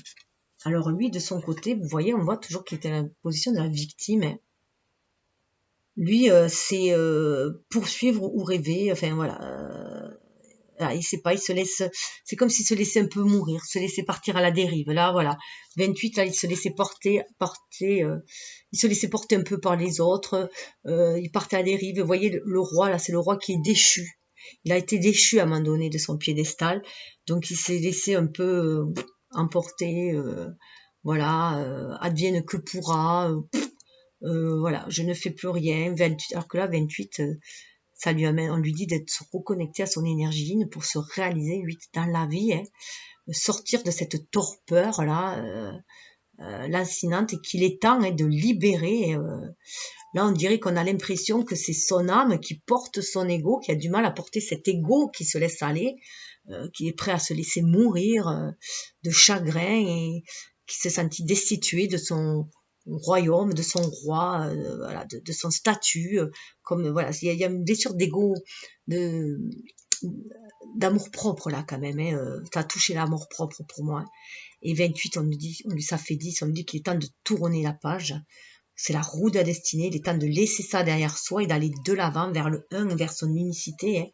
alors lui de son côté, vous voyez, on voit toujours qu'il était dans la position de la victime. Hein. Lui, c'est poursuivre ou rêver, enfin voilà. Il sait pas, il se laisse, c'est comme s'il se laissait un peu mourir, se laissait partir à la dérive. Là, voilà, 28, là, il se laissait porter, il se laissait porter un peu par les autres. Il partait à la dérive. Vous voyez, le roi, là, c'est le roi qui est déchu. Il a été déchu à un moment donné de son piédestal, donc il s'est laissé un peu emporter. Voilà, advienne que pourra. Voilà, je ne fais plus rien. 28, alors que là, 28. Ça lui amène, on lui dit d'être reconnecté à son énergie pour se réaliser, lui, dans la vie, hein, sortir de cette torpeur là, lancinante, et qu'il est temps de libérer. Là, on dirait qu'on a l'impression que c'est son âme qui porte son ego, qui a du mal à porter cet ego qui se laisse aller, qui est prêt à se laisser mourir de chagrin et qui s'est senti destitué de son royaume, de son roi, voilà, de son statut, comme voilà, il y a une blessure d'ego, d'amour propre là quand même. Hein, ça a touché l'amour propre pour moi. Et 28, ça fait 10, on lui dit qu'il est temps de tourner la page. C'est la roue de la destinée, il est temps de laisser ça derrière soi et d'aller de l'avant vers le 1, vers son unicité. Hein.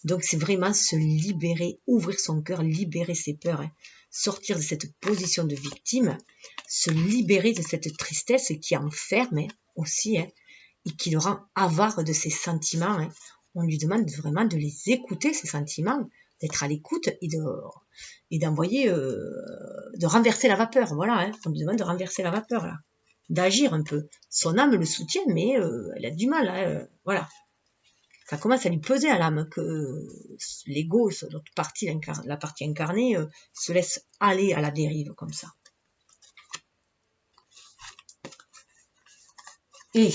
Donc c'est vraiment se libérer, ouvrir son cœur, libérer ses peurs, hein. Sortir de cette position de victime, se libérer de cette tristesse qui enferme hein, aussi, hein, et qui le rend avare de ses sentiments. Hein. On lui demande vraiment de les écouter, ces sentiments, d'être à l'écoute et d'envoyer, de renverser la vapeur. Voilà, hein. On lui demande de renverser la vapeur, là, d'agir un peu. Son âme le soutient, mais elle a du mal. Hein, voilà. Ça commence à lui peser à l'âme que l'ego, l'autre partie, la partie incarnée, se laisse aller à la dérive comme ça. Et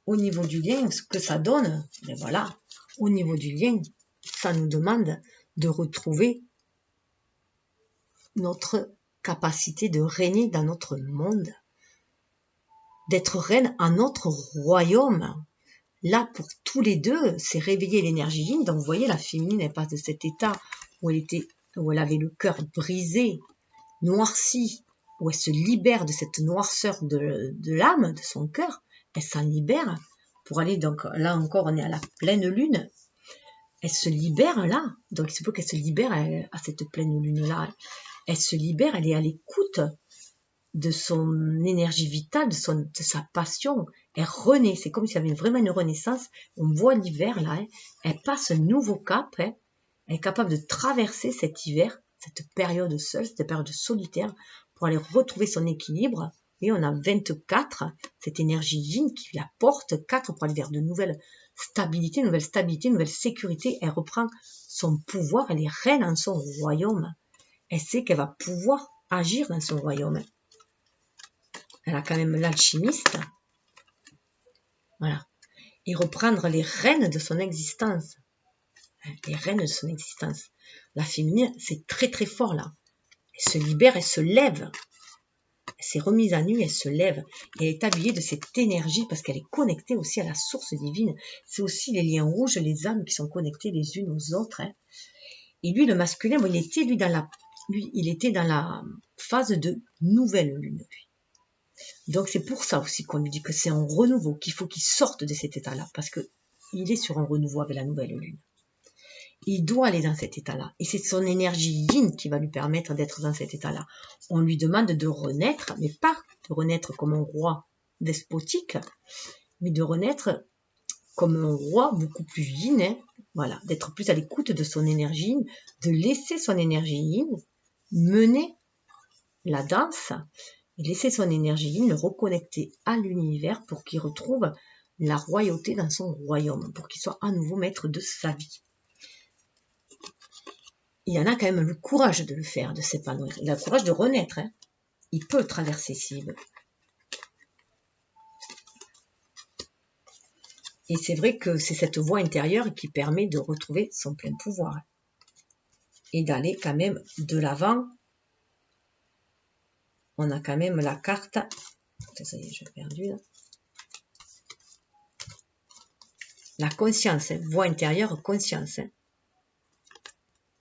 au niveau du lien, ce que ça donne, ben voilà, au niveau du lien, ça nous demande de retrouver notre capacité de régner dans notre monde, d'être reine en notre royaume. Là, pour tous les deux, c'est réveiller l'énergie yin. Donc, vous voyez, la féminine, elle passe de cet état où elle avait le cœur brisé, noirci, où elle se libère de cette noirceur de l'âme, de son cœur. Elle s'en libère pour aller, donc là encore, on est à la pleine lune. Elle se libère là. Donc, il se peut qu'elle se libère à cette pleine lune-là. Elle se libère, elle est à l'écoute de son énergie vitale, de sa passion. Elle renaît, c'est comme s'il y avait vraiment une renaissance. On voit l'hiver là, hein. Elle passe un nouveau cap, hein. Elle est capable de traverser cet hiver, cette période seule, cette période solitaire, pour aller retrouver son équilibre. Et on a 24, cette énergie yin qui la porte, 4 pour aller vers de nouvelles stabilités, nouvelle sécurité. Elle reprend son pouvoir, elle est reine en son royaume. Elle sait qu'elle va pouvoir agir dans son royaume. Elle a quand même l'alchimiste. Voilà. Et reprendre les rênes de son existence. Les rênes de son existence. La féminine, c'est très très fort là. Elle se libère, elle se lève. Elle s'est remise à nu, elle se lève. Et elle est habillée de cette énergie parce qu'elle est connectée aussi à la source divine. C'est aussi les liens rouges, les âmes qui sont connectées les unes aux autres. Hein. Et lui, le masculin, il était lui dans lui, il était dans la phase de nouvelle lune. Donc c'est pour ça aussi qu'on lui dit que c'est un renouveau, qu'il faut qu'il sorte de cet état-là, parce que il est sur un renouveau avec la nouvelle lune. Il doit aller dans cet état-là. Et c'est son énergie yin qui va lui permettre d'être dans cet état-là. On lui demande de renaître, mais pas de renaître comme un roi despotique, mais de renaître comme un roi beaucoup plus yin, hein, voilà, d'être plus à l'écoute de son énergie yin, de laisser son énergie yin mener la danse, et laisser son énergie yin le reconnecter à l'univers pour qu'il retrouve la royauté dans son royaume, pour qu'il soit à nouveau maître de sa vie. Il y en a quand même le courage de le faire, de s'épanouir. Il a le courage de renaître. Hein. Il peut traverser s'il veut. Et c'est vrai que c'est cette voie intérieure qui permet de retrouver son plein pouvoir. Et d'aller quand même de l'avant. On a quand même la carte. Ça y est, j'ai perdu là. La conscience, hein. Voie intérieure, conscience. Hein.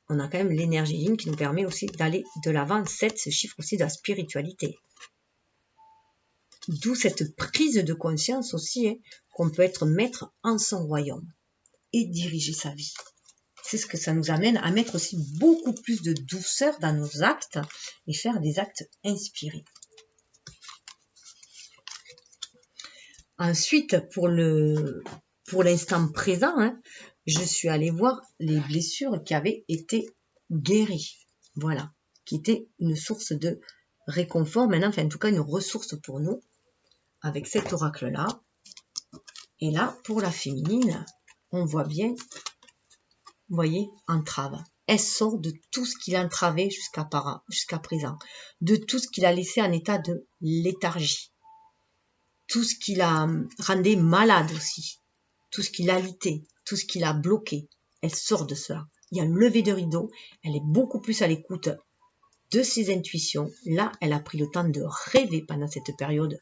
On a quand même l'énergie yin qui nous permet aussi d'aller de l'avant. 7, ce chiffre aussi de la spiritualité. D'où cette prise de conscience aussi, hein, qu'on peut être maître en son royaume et diriger sa vie. C'est ce que ça nous amène à mettre aussi beaucoup plus de douceur dans nos actes et faire des actes inspirés. Ensuite, pour l'instant présent, hein, je suis allée voir les blessures qui avaient été guéries. Voilà, qui étaient une source de réconfort, maintenant, enfin en tout cas une ressource pour nous, avec cet oracle-là. Et là, pour la féminine, on voit bien, vous voyez, entrave. Elle sort de tout ce qu'il a entravé jusqu'à présent, de tout ce qu'il a laissé en état de léthargie, tout ce qu'il a rendu malade aussi, tout ce qu'il a lutté, tout ce qu'il a bloqué. Elle sort de cela. Il y a une levée de rideau, elle est beaucoup plus à l'écoute de ses intuitions. Là, elle a pris le temps de rêver pendant cette période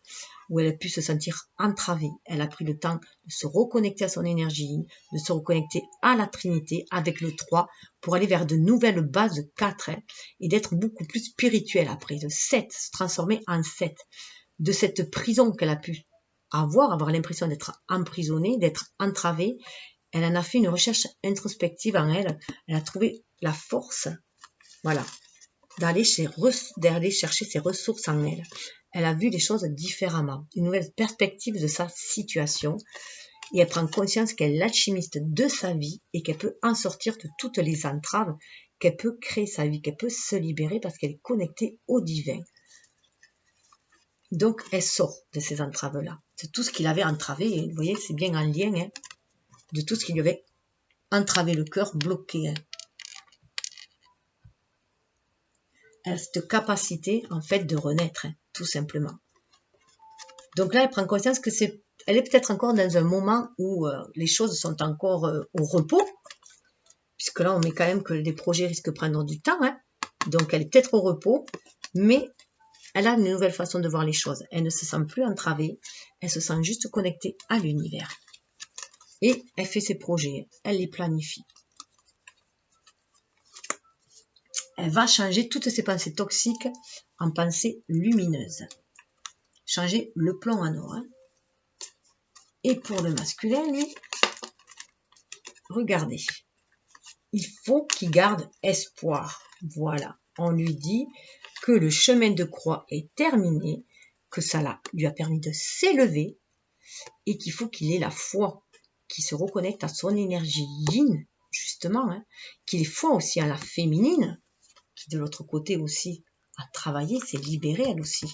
où elle a pu se sentir entravée. Elle a pris le temps de se reconnecter à son énergie, de se reconnecter à la Trinité avec le 3 pour aller vers de nouvelles bases 4 hein, et d'être beaucoup plus spirituelle après, de 7, se transformer en 7. De cette prison qu'elle a pu avoir l'impression d'être emprisonnée, d'être entravée, elle en a fait une recherche introspective en elle. Elle a trouvé la force, voilà, d'aller chercher ses ressources en elle. Elle a vu les choses différemment, une nouvelle perspective de sa situation, et elle prend conscience qu'elle est l'alchimiste de sa vie et qu'elle peut en sortir de toutes les entraves, qu'elle peut créer sa vie, qu'elle peut se libérer parce qu'elle est connectée au divin. Donc, elle sort de ces entraves-là, de tout ce qui l'avait entravé, et vous voyez, c'est bien en lien, hein, de tout ce qui lui avait entravé le cœur, bloqué. Hein. Elle a cette capacité, en fait, de renaître, hein, tout simplement. Donc là, elle prend conscience que elle est peut-être encore dans un moment où les choses sont encore au repos, puisque là, on met quand même que les projets risquent de prendre du temps, hein. Donc elle est peut-être au repos, mais elle a une nouvelle façon de voir les choses. Elle ne se sent plus entravée, elle se sent juste connectée à l'univers. Et elle fait ses projets, elle les planifie. Elle va changer toutes ses pensées toxiques en pensées lumineuses. Changer le plomb en or. Hein. Et pour le masculin, lui, regardez. Il faut qu'il garde espoir. Voilà. On lui dit que le chemin de croix est terminé, que ça lui a permis de s'élever et qu'il faut qu'il ait la foi, qu'il se reconnecte à son énergie yin, justement, hein, qu'il ait foi aussi à la féminine, qui de l'autre côté aussi a travaillé, s'est libérée elle aussi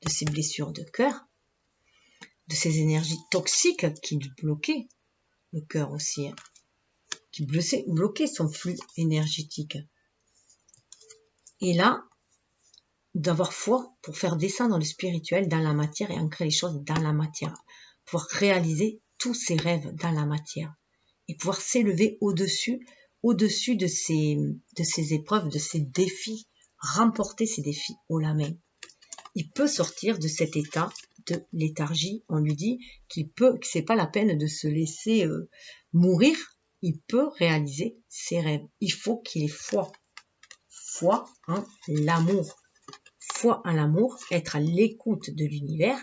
de ses blessures de cœur, de ces énergies toxiques qui lui bloquaient le cœur aussi, hein, qui bloquaient son flux énergétique. Et là, d'avoir foi pour faire descendre le spirituel dans la matière et ancrer les choses dans la matière, pouvoir réaliser tous ses rêves dans la matière et pouvoir s'élever au-dessus de ces épreuves, de ces défis, remporter ces défis haut la main. Il peut sortir de cet état de léthargie. On lui dit que c'est pas la peine de se laisser mourir. Il peut réaliser ses rêves. Il faut qu'il ait foi. foi en l'amour. Foi en l'amour, être à l'écoute de l'univers,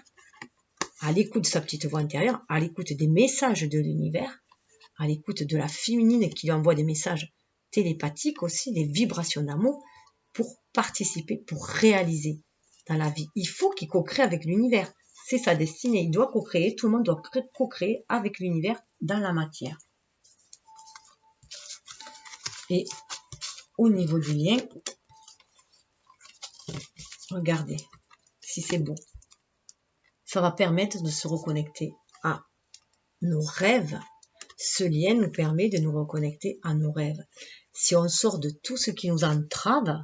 à l'écoute de sa petite voix intérieure, à l'écoute des messages de l'univers, à l'écoute de la féminine qui lui envoie des messages télépathiques aussi, des vibrations d'amour, pour participer, pour réaliser dans la vie. Il faut qu'il co-crée avec l'univers. C'est sa destinée. Il doit co-créer, tout le monde doit co-créer avec l'univers dans la matière. Et au niveau du lien, regardez si c'est beau. Ça va permettre de se reconnecter à nos rêves. Ce lien nous permet de nous reconnecter à nos rêves. Si on sort de tout ce qui nous entrave,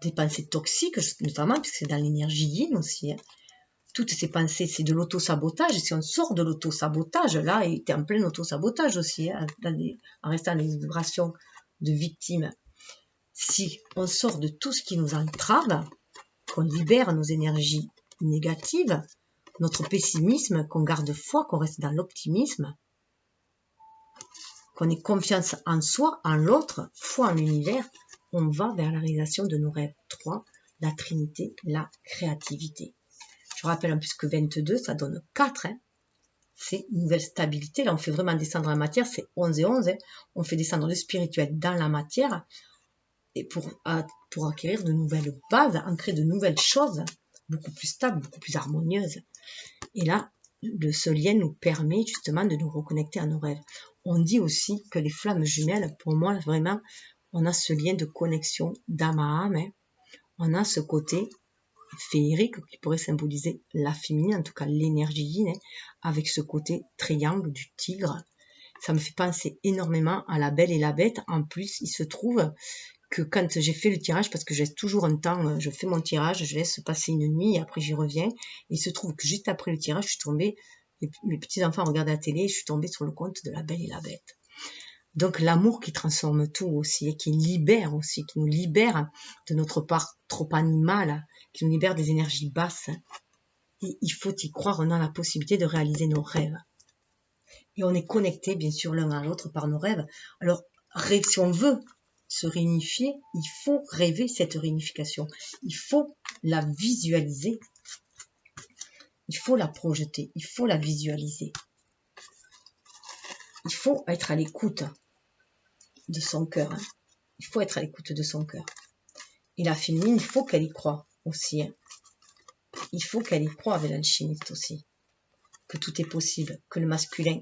des pensées toxiques notamment, puisque c'est dans l'énergie yin aussi, hein. Toutes ces pensées, c'est de l'auto-sabotage. Si on sort de l'auto-sabotage, là, il était en plein auto-sabotage aussi, hein, en restant dans les vibrations de victime. Si on sort de tout ce qui nous entrave, qu'on libère nos énergies négatives, notre pessimisme, qu'on garde foi, qu'on reste dans l'optimisme, qu'on ait confiance en soi, en l'autre, foi en l'univers, on va vers la réalisation de nos rêves. 3, la trinité, la créativité. Je rappelle en plus que 22, ça donne 4. Hein. C'est une nouvelle stabilité. Là, on fait vraiment descendre la matière. C'est 11 et 11. Hein. On fait descendre le spirituel dans la matière et pour acquérir de nouvelles bases, ancrer de nouvelles choses, beaucoup plus stables, beaucoup plus harmonieuses. Et là, ce lien nous permet justement de nous reconnecter à nos rêves. On dit aussi que les flammes jumelles, pour moi, vraiment, on a ce lien de connexion d'âme à âme. Hein. On a ce côté féerique qui pourrait symboliser la féminine, en tout cas l'énergie yin, hein, avec ce côté triangle du tigre. Ça me fait penser énormément à La Belle et la Bête. En plus, il se trouve que quand j'ai fait le tirage, parce que j'ai toujours un temps, je fais mon tirage, je laisse passer une nuit et après j'y reviens. Et il se trouve que juste après le tirage, je suis tombée, mes petits-enfants regardaient la télé, je suis tombée sur le conte de La Belle et la Bête. Donc l'amour qui transforme tout aussi, et qui libère aussi, qui nous libère de notre part trop animale, qui nous libère des énergies basses. Et il faut y croire, on a la possibilité de réaliser nos rêves. Et on est connecté bien sûr l'un à l'autre par nos rêves. Alors si on veut se réunifier, il faut rêver cette réunification. Il faut la visualiser. Il faut la projeter. Il faut la visualiser. Il faut être à l'écoute de son cœur. Hein. Il faut être à l'écoute de son cœur. Et la féminine, il faut qu'elle y croie aussi. Hein. Il faut qu'elle y croie avec l'alchimiste aussi. Que tout est possible. Que le masculin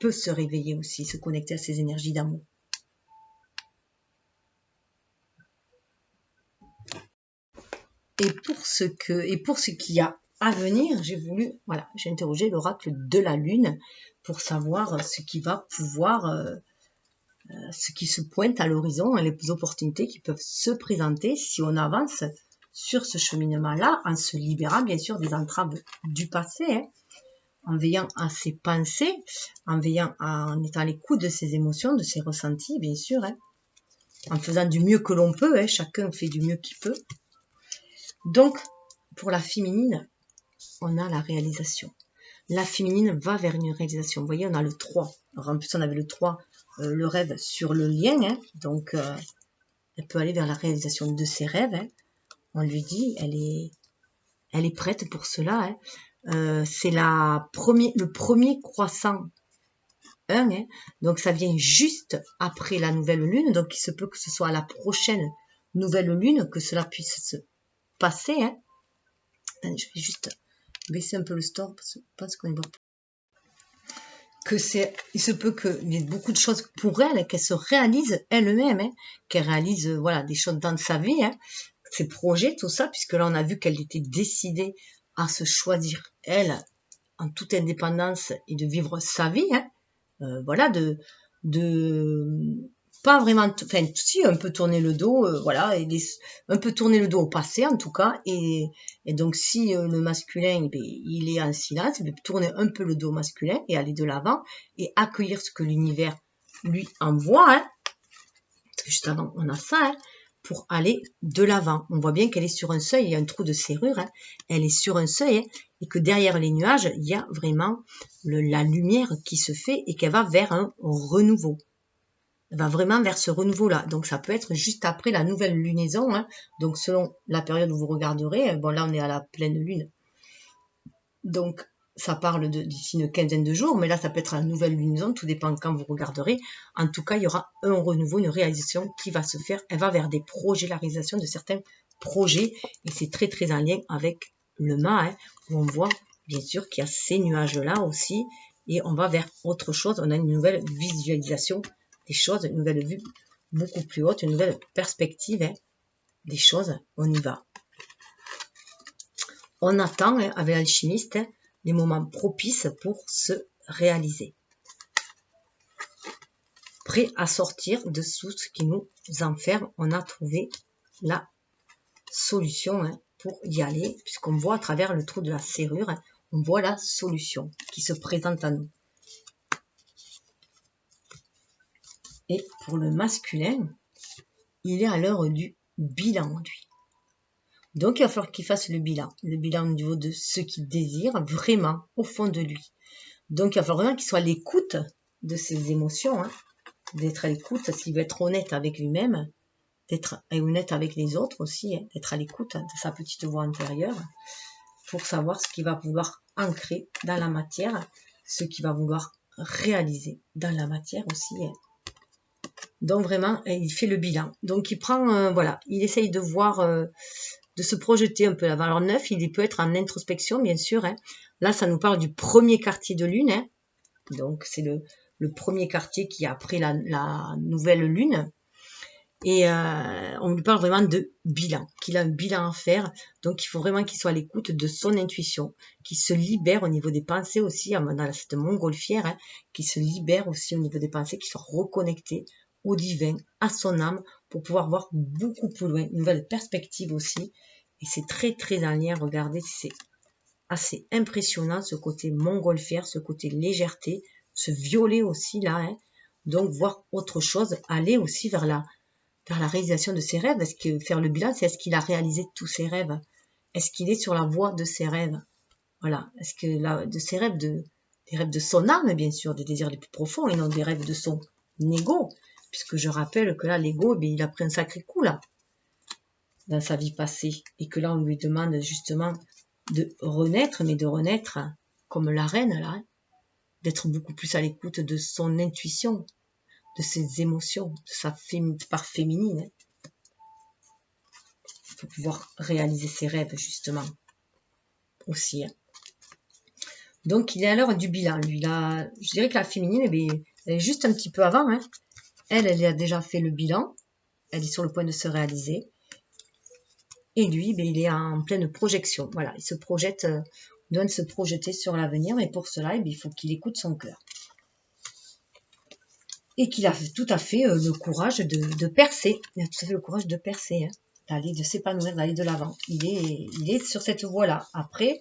peut se réveiller aussi, se connecter à ses énergies d'amour. Et pour ce qu'il y a à venir, j'ai interrogé l'oracle de la Lune pour savoir ce qui va pouvoir, ce qui se pointe à l'horizon, les opportunités qui peuvent se présenter si on avance sur ce cheminement-là, en se libérant bien sûr des entraves du passé, hein, en veillant à ses pensées, en étant à l'écoute de ses émotions, de ses ressentis, bien sûr, hein, en faisant du mieux que l'on peut, hein, chacun fait du mieux qu'il peut. Donc, pour la féminine, on a la réalisation. La féminine va vers une réalisation. Vous voyez, on a le 3. Alors, en plus, on avait le 3, le rêve sur le lien. Hein, donc, elle peut aller vers la réalisation de ses rêves. Hein. On lui dit, elle est prête pour cela. Hein. C'est le premier croissant 1. Hein, donc, ça vient juste après la nouvelle lune. Donc, il se peut que ce soit à la prochaine nouvelle lune que cela puisse se passer. Hein. Je vais juste baisser un peu le store parce que je pense qu'on ne voit pas. Il se peut qu'il y ait beaucoup de choses pour elle, qu'elle se réalise elle-même, hein, qu'elle réalise des choses dans sa vie, hein, ses projets, tout ça, puisque là on a vu qu'elle était décidée à se choisir elle en toute indépendance et de vivre sa vie, hein, pas vraiment, enfin si, un peu tourner le dos, un peu tourner le dos au passé en tout cas, et donc si le masculin, il est en silence, il peut tourner un peu le dos au masculin et aller de l'avant et accueillir ce que l'univers lui envoie, hein, parce que juste avant on a ça, hein, pour aller de l'avant. On voit bien qu'elle est sur un seuil, il y a un trou de serrure, hein, elle est sur un seuil, hein, et que derrière les nuages, il y a vraiment la lumière qui se fait et qu'elle va vers un renouveau. va vraiment vers ce renouveau-là. Donc, ça peut être juste après la nouvelle lunaison. Hein. Donc, selon la période où vous regarderez, bon, là, on est à la pleine lune. Donc, ça parle d'ici une quinzaine de jours, mais là, ça peut être la nouvelle lunaison, tout dépend quand vous regarderez. En tout cas, il y aura un renouveau, une réalisation qui va se faire. Elle va vers des projets, la réalisation de certains projets, et c'est très, très en lien avec le mât, hein, où on voit, bien sûr, qu'il y a ces nuages-là aussi, et on va vers autre chose. On a une nouvelle visualisation des choses, une nouvelle vue beaucoup plus haute, une nouvelle perspective hein, des choses. On y va. On attend hein, avec l'alchimiste hein, les moments propices pour se réaliser. Prêt à sortir de tout ce qui nous enferme, on a trouvé la solution hein, pour y aller, puisqu'on voit à travers le trou de la serrure, hein, on voit la solution qui se présente à nous. Et pour le masculin, il est à l'heure du bilan, lui. Donc, il va falloir qu'il fasse le bilan au niveau de ce qu'il désire vraiment au fond de lui. Donc, il va falloir vraiment qu'il soit à l'écoute de ses émotions, hein, d'être à l'écoute, s'il veut être honnête avec lui-même, d'être honnête avec les autres aussi, hein, d'être à l'écoute de sa petite voix intérieure pour savoir ce qu'il va vouloir ancrer dans la matière, ce qu'il va vouloir réaliser dans la matière aussi. Hein. Donc, vraiment, il fait le bilan. Donc, il prend, voilà, il essaye de voir... de se projeter un peu là-bas. Alors 9, il peut être en introspection, bien sûr. Hein. Là, ça nous parle du premier quartier de lune. Hein. Donc, c'est le premier quartier qui est après la nouvelle lune. Et on lui parle vraiment de bilan, qu'il a un bilan à faire. Donc, il faut vraiment qu'il soit à l'écoute de son intuition, qu'il se libère au niveau des pensées aussi, dans cette montgolfière, hein, qu'il se libère aussi au niveau des pensées, qu'il soit reconnecté au divin, à son âme, pour pouvoir voir beaucoup plus loin, une nouvelle perspective aussi. Et c'est très, très en lien, regardez, c'est assez impressionnant, ce côté montgolfière, ce côté légèreté, ce violet aussi là. Hein. Donc, voir autre chose, aller aussi vers la réalisation de ses rêves. Est-ce que faire le bilan, c'est est-ce qu'il a réalisé tous ses rêves? Est-ce qu'il est sur la voie de ses rêves? Voilà. Est-ce que de ses rêves, des rêves de son âme, bien sûr, des désirs les plus profonds, et non des rêves de son ego? Puisque je rappelle que là, l'ego, il a pris un sacré coup, là, dans sa vie passée. Et que là, on lui demande justement de renaître, mais de renaître comme la reine, là, hein, d'être beaucoup plus à l'écoute de son intuition, de ses émotions, de sa part féminine, hein, pour pouvoir réaliser ses rêves, justement, aussi. Hein. Donc, il est à l'heure du bilan, lui. Là, je dirais que la féminine, elle est juste un petit peu avant, hein. Elle a déjà fait le bilan. Elle est sur le point de se réaliser. Et lui, il est en pleine projection. Voilà, il se projette, doit se projeter sur l'avenir. Mais pour cela, il faut qu'il écoute son cœur. Et qu'il a tout à fait le courage de percer. Il a tout à fait le courage de percer, hein, d'aller, de s'épanouir, d'aller de l'avant. Il est sur cette voie-là. Après,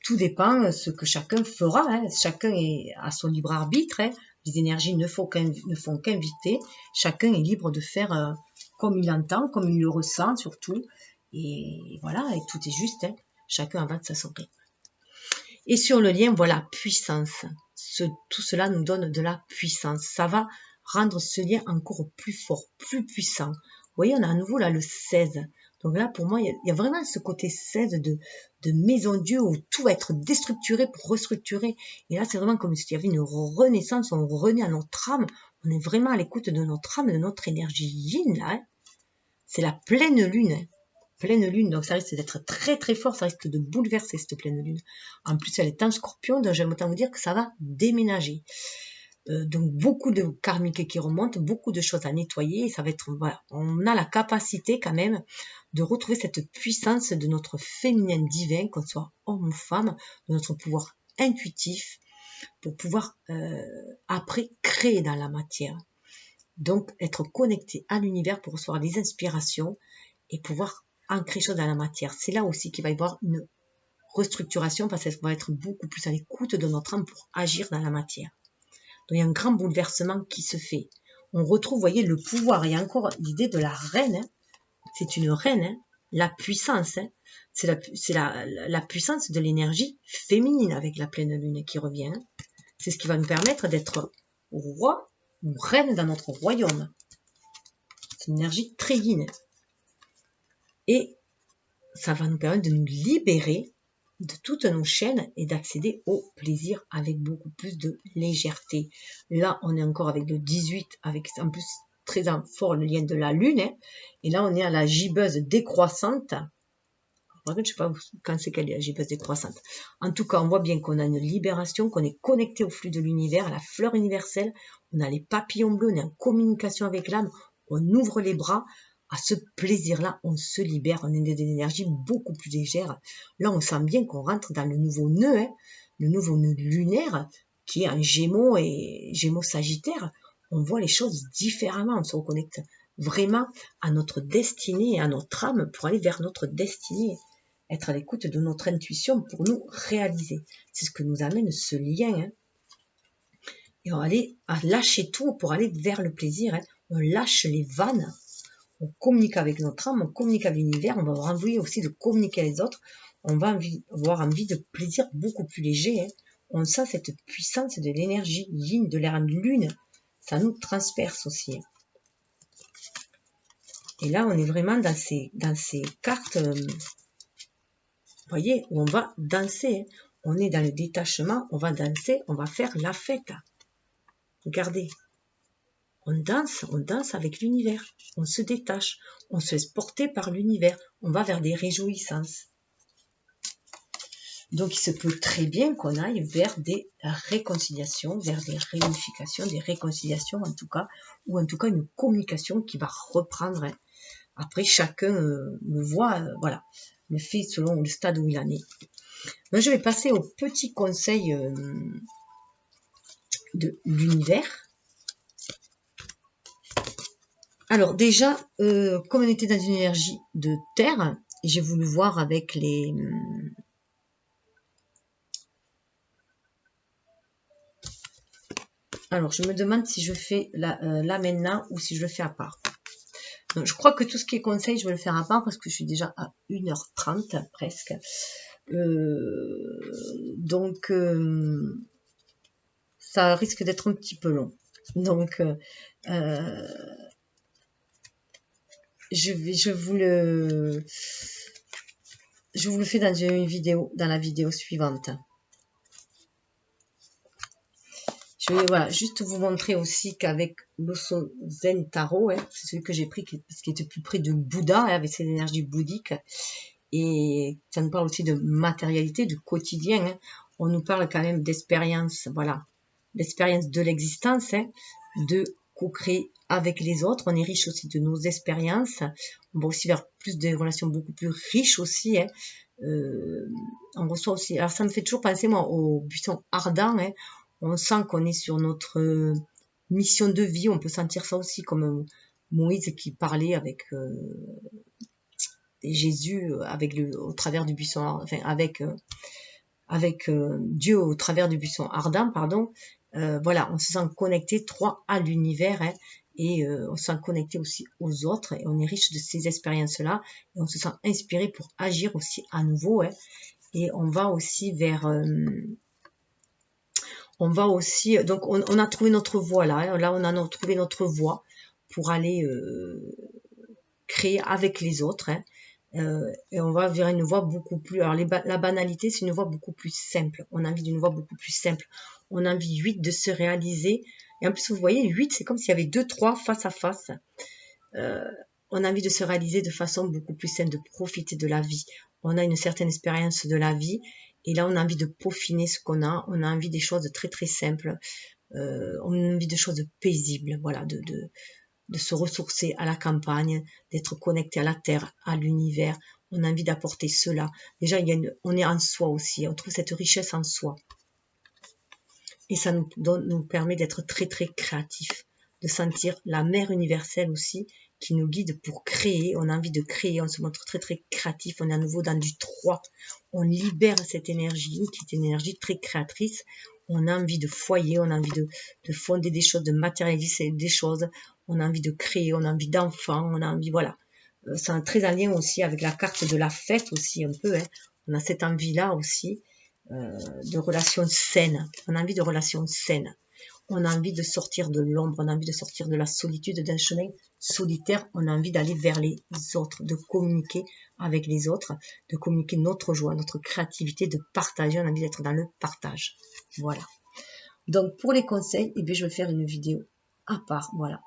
tout dépend ce que chacun fera. Hein. Chacun a son libre arbitre. Hein. Les énergies ne font qu'inviter. Chacun est libre de faire comme il entend, comme il le ressent surtout. Et voilà, et tout est juste. Hein. Chacun avance à son rythme. Et sur le lien, voilà, puissance. Tout cela nous donne de la puissance. Ça va rendre ce lien encore plus fort, plus puissant. Vous voyez, on a à nouveau là le 16. Donc là, pour moi, il y a vraiment ce côté 16 de maison Dieu où tout va être déstructuré pour restructurer. Et là, c'est vraiment comme s'il y avait une renaissance, on renaît à notre âme. On est vraiment à l'écoute de notre âme, de notre énergie yin, là. Hein. C'est la pleine lune. Hein. Pleine lune, donc ça risque d'être très très fort, ça risque de bouleverser cette pleine lune. En plus, elle est en scorpion, donc j'aime autant vous dire que ça va déménager. Donc beaucoup de karmiques qui remontent, beaucoup de choses à nettoyer, et ça va être, voilà, on a la capacité quand même de retrouver cette puissance de notre féminin divin, qu'on soit homme ou femme, de notre pouvoir intuitif, pour pouvoir après créer dans la matière. Donc être connecté à l'univers pour recevoir des inspirations et pouvoir ancrer chose dans la matière. C'est là aussi qu'il va y avoir une restructuration parce qu'on va être beaucoup plus à l'écoute de notre âme pour agir dans la matière. Donc il y a un grand bouleversement qui se fait. On retrouve, vous voyez, le pouvoir. Il y a encore l'idée de la reine. Hein. C'est une reine, hein. La puissance. Hein. C'est la puissance de l'énergie féminine avec la pleine lune qui revient. Hein. C'est ce qui va nous permettre d'être roi ou règne dans notre royaume. C'est une énergie très yin. Et ça va nous permettre de nous libérer de toutes nos chaînes et d'accéder au plaisir avec beaucoup plus de légèreté. Là, on est encore avec le 18, avec en plus très fort le lien de la lune. Hein, et là, on est à la gibbeuse décroissante. Je ne sais pas quand c'est qu'elle est la gibbeuse décroissante. En tout cas, on voit bien qu'on a une libération, qu'on est connecté au flux de l'univers, à la fleur universelle. On a les papillons bleus, on est en communication avec l'âme. On ouvre les bras. À ce plaisir-là, on se libère, on est des énergies beaucoup plus légères. Là, on sent bien qu'on rentre dans le nouveau nœud, hein, le nouveau nœud lunaire, qui est un Gémeaux et Gémeaux Sagittaire. On voit les choses différemment, on se reconnecte vraiment à notre destinée et à notre âme pour aller vers notre destinée, être à l'écoute de notre intuition pour nous réaliser. C'est ce que nous amène ce lien. Hein. Et on va aller à lâcher tout pour aller vers le plaisir. Hein. On lâche les vannes. On communique avec notre âme, on communique avec l'univers, on va avoir envie aussi de communiquer avec les autres, on va avoir envie de plaisir beaucoup plus léger. Hein. On sent cette puissance de l'énergie yin, de l'air de lune, ça nous transperce aussi. Hein. Et là, on est vraiment dans ces cartes, vous voyez, où on va danser. Hein. On est dans le détachement, on va danser, on va faire la fête. Regardez. On danse avec l'univers, on se détache, on se laisse porter par l'univers, on va vers des réjouissances. Donc il se peut très bien qu'on aille vers des réconciliations, vers des réunifications, des réconciliations en tout cas, ou en tout cas une communication qui va reprendre. Hein. Après chacun le voit, voilà, le fait selon le stade où il en est. Donc, je vais passer au petit conseil de l'univers. Alors déjà, comme on était dans une énergie de terre, j'ai voulu voir avec les... Alors, je me demande si je fais là maintenant ou si je le fais à part. Donc, je crois que tout ce qui est conseil, je vais le faire à part parce que je suis déjà à 1h30 presque. Donc, ça risque d'être un petit peu long. Donc, je vous le fais dans une vidéo, dans la vidéo suivante. Je vais voilà, juste vous montrer aussi qu'avec l'Osso Zen Tarot, hein, c'est celui que j'ai pris parce qu'il était plus près de Bouddha, hein, avec ses énergies bouddhiques. Et ça nous parle aussi de matérialité, de quotidien. Hein. On nous parle quand même d'expérience, voilà, d'expérience de l'existence, hein, de co-créer avec les autres. On est riche aussi de nos expériences. On va aussi vers plus des relations beaucoup plus riches aussi. Hein. On reçoit aussi, alors ça me fait toujours penser moi au buisson ardent. Hein. On sent qu'on est sur notre mission de vie. On peut sentir ça aussi comme Moïse qui parlait avec Jésus au travers du buisson, enfin avec Dieu au travers du buisson ardent, pardon. Voilà, on se sent connecté à l'univers. Hein, et on se sent connecté aussi aux autres et on est riche de ces expériences-là et on se sent inspiré pour agir aussi à nouveau. Hein, et on va aussi vers... donc on a trouvé notre voie là. Hein, là, on a trouvé notre voie pour aller créer avec les autres. Hein, et on va vers une voie beaucoup plus... Alors la banalité, c'est une voie beaucoup plus simple. On a envie d'une voie beaucoup plus simple. On a envie 8 de se réaliser. Et en plus, vous voyez, 8, c'est comme s'il y avait 2, 3 face à face. On a envie de se réaliser de façon beaucoup plus simple, de profiter de la vie. On a une certaine expérience de la vie. Et là, on a envie de peaufiner ce qu'on a. On a envie des choses très, très simples. On a envie de choses paisibles. Voilà, de se ressourcer à la campagne, d'être connecté à la terre, à l'univers. On a envie d'apporter cela. Déjà, on est en soi aussi. On trouve cette richesse en soi. Et ça nous permet d'être très, très créatifs. De sentir la mère universelle aussi qui nous guide pour créer. On a envie de créer. On se montre très, très créatif. On est à nouveau dans du 3. On libère cette énergie qui est une énergie très créatrice. On a envie de foyer. On a envie de fonder des choses, de matérialiser des choses. On a envie de créer, on a envie d'enfants, on a envie, voilà. C'est très en lien aussi avec la carte de la fête aussi un peu. Hein. On a cette envie-là aussi de relations saines. On a envie de relations saines. on a envie de sortir de l'ombre, on a envie de sortir de la solitude, d'un chemin solitaire, on a envie d'aller vers les autres, de communiquer avec les autres, de communiquer notre joie, notre créativité, de partager, on a envie d'être dans le partage. Voilà. Donc pour les conseils, eh bien, je vais faire une vidéo à part, voilà.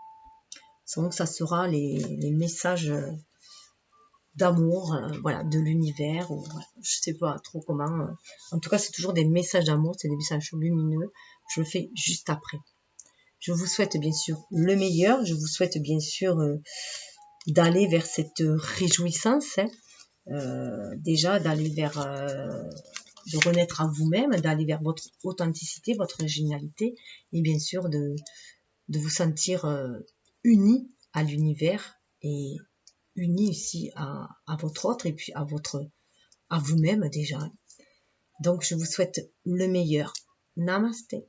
Donc ça sera les messages d'amour, voilà, de l'univers, ou voilà, je sais pas trop comment. En tout cas, c'est toujours des messages d'amour, c'est des messages lumineux. Je le fais juste après. Je vous souhaite bien sûr le meilleur. Je vous souhaite bien sûr d'aller vers cette réjouissance. Déjà d'aller vers, de renaître à vous-même, d'aller vers votre authenticité, votre originalité, et bien sûr de vous sentir unis à l'univers et unis aussi à votre autre et puis à vous-même déjà. Donc je vous souhaite le meilleur. Namasté.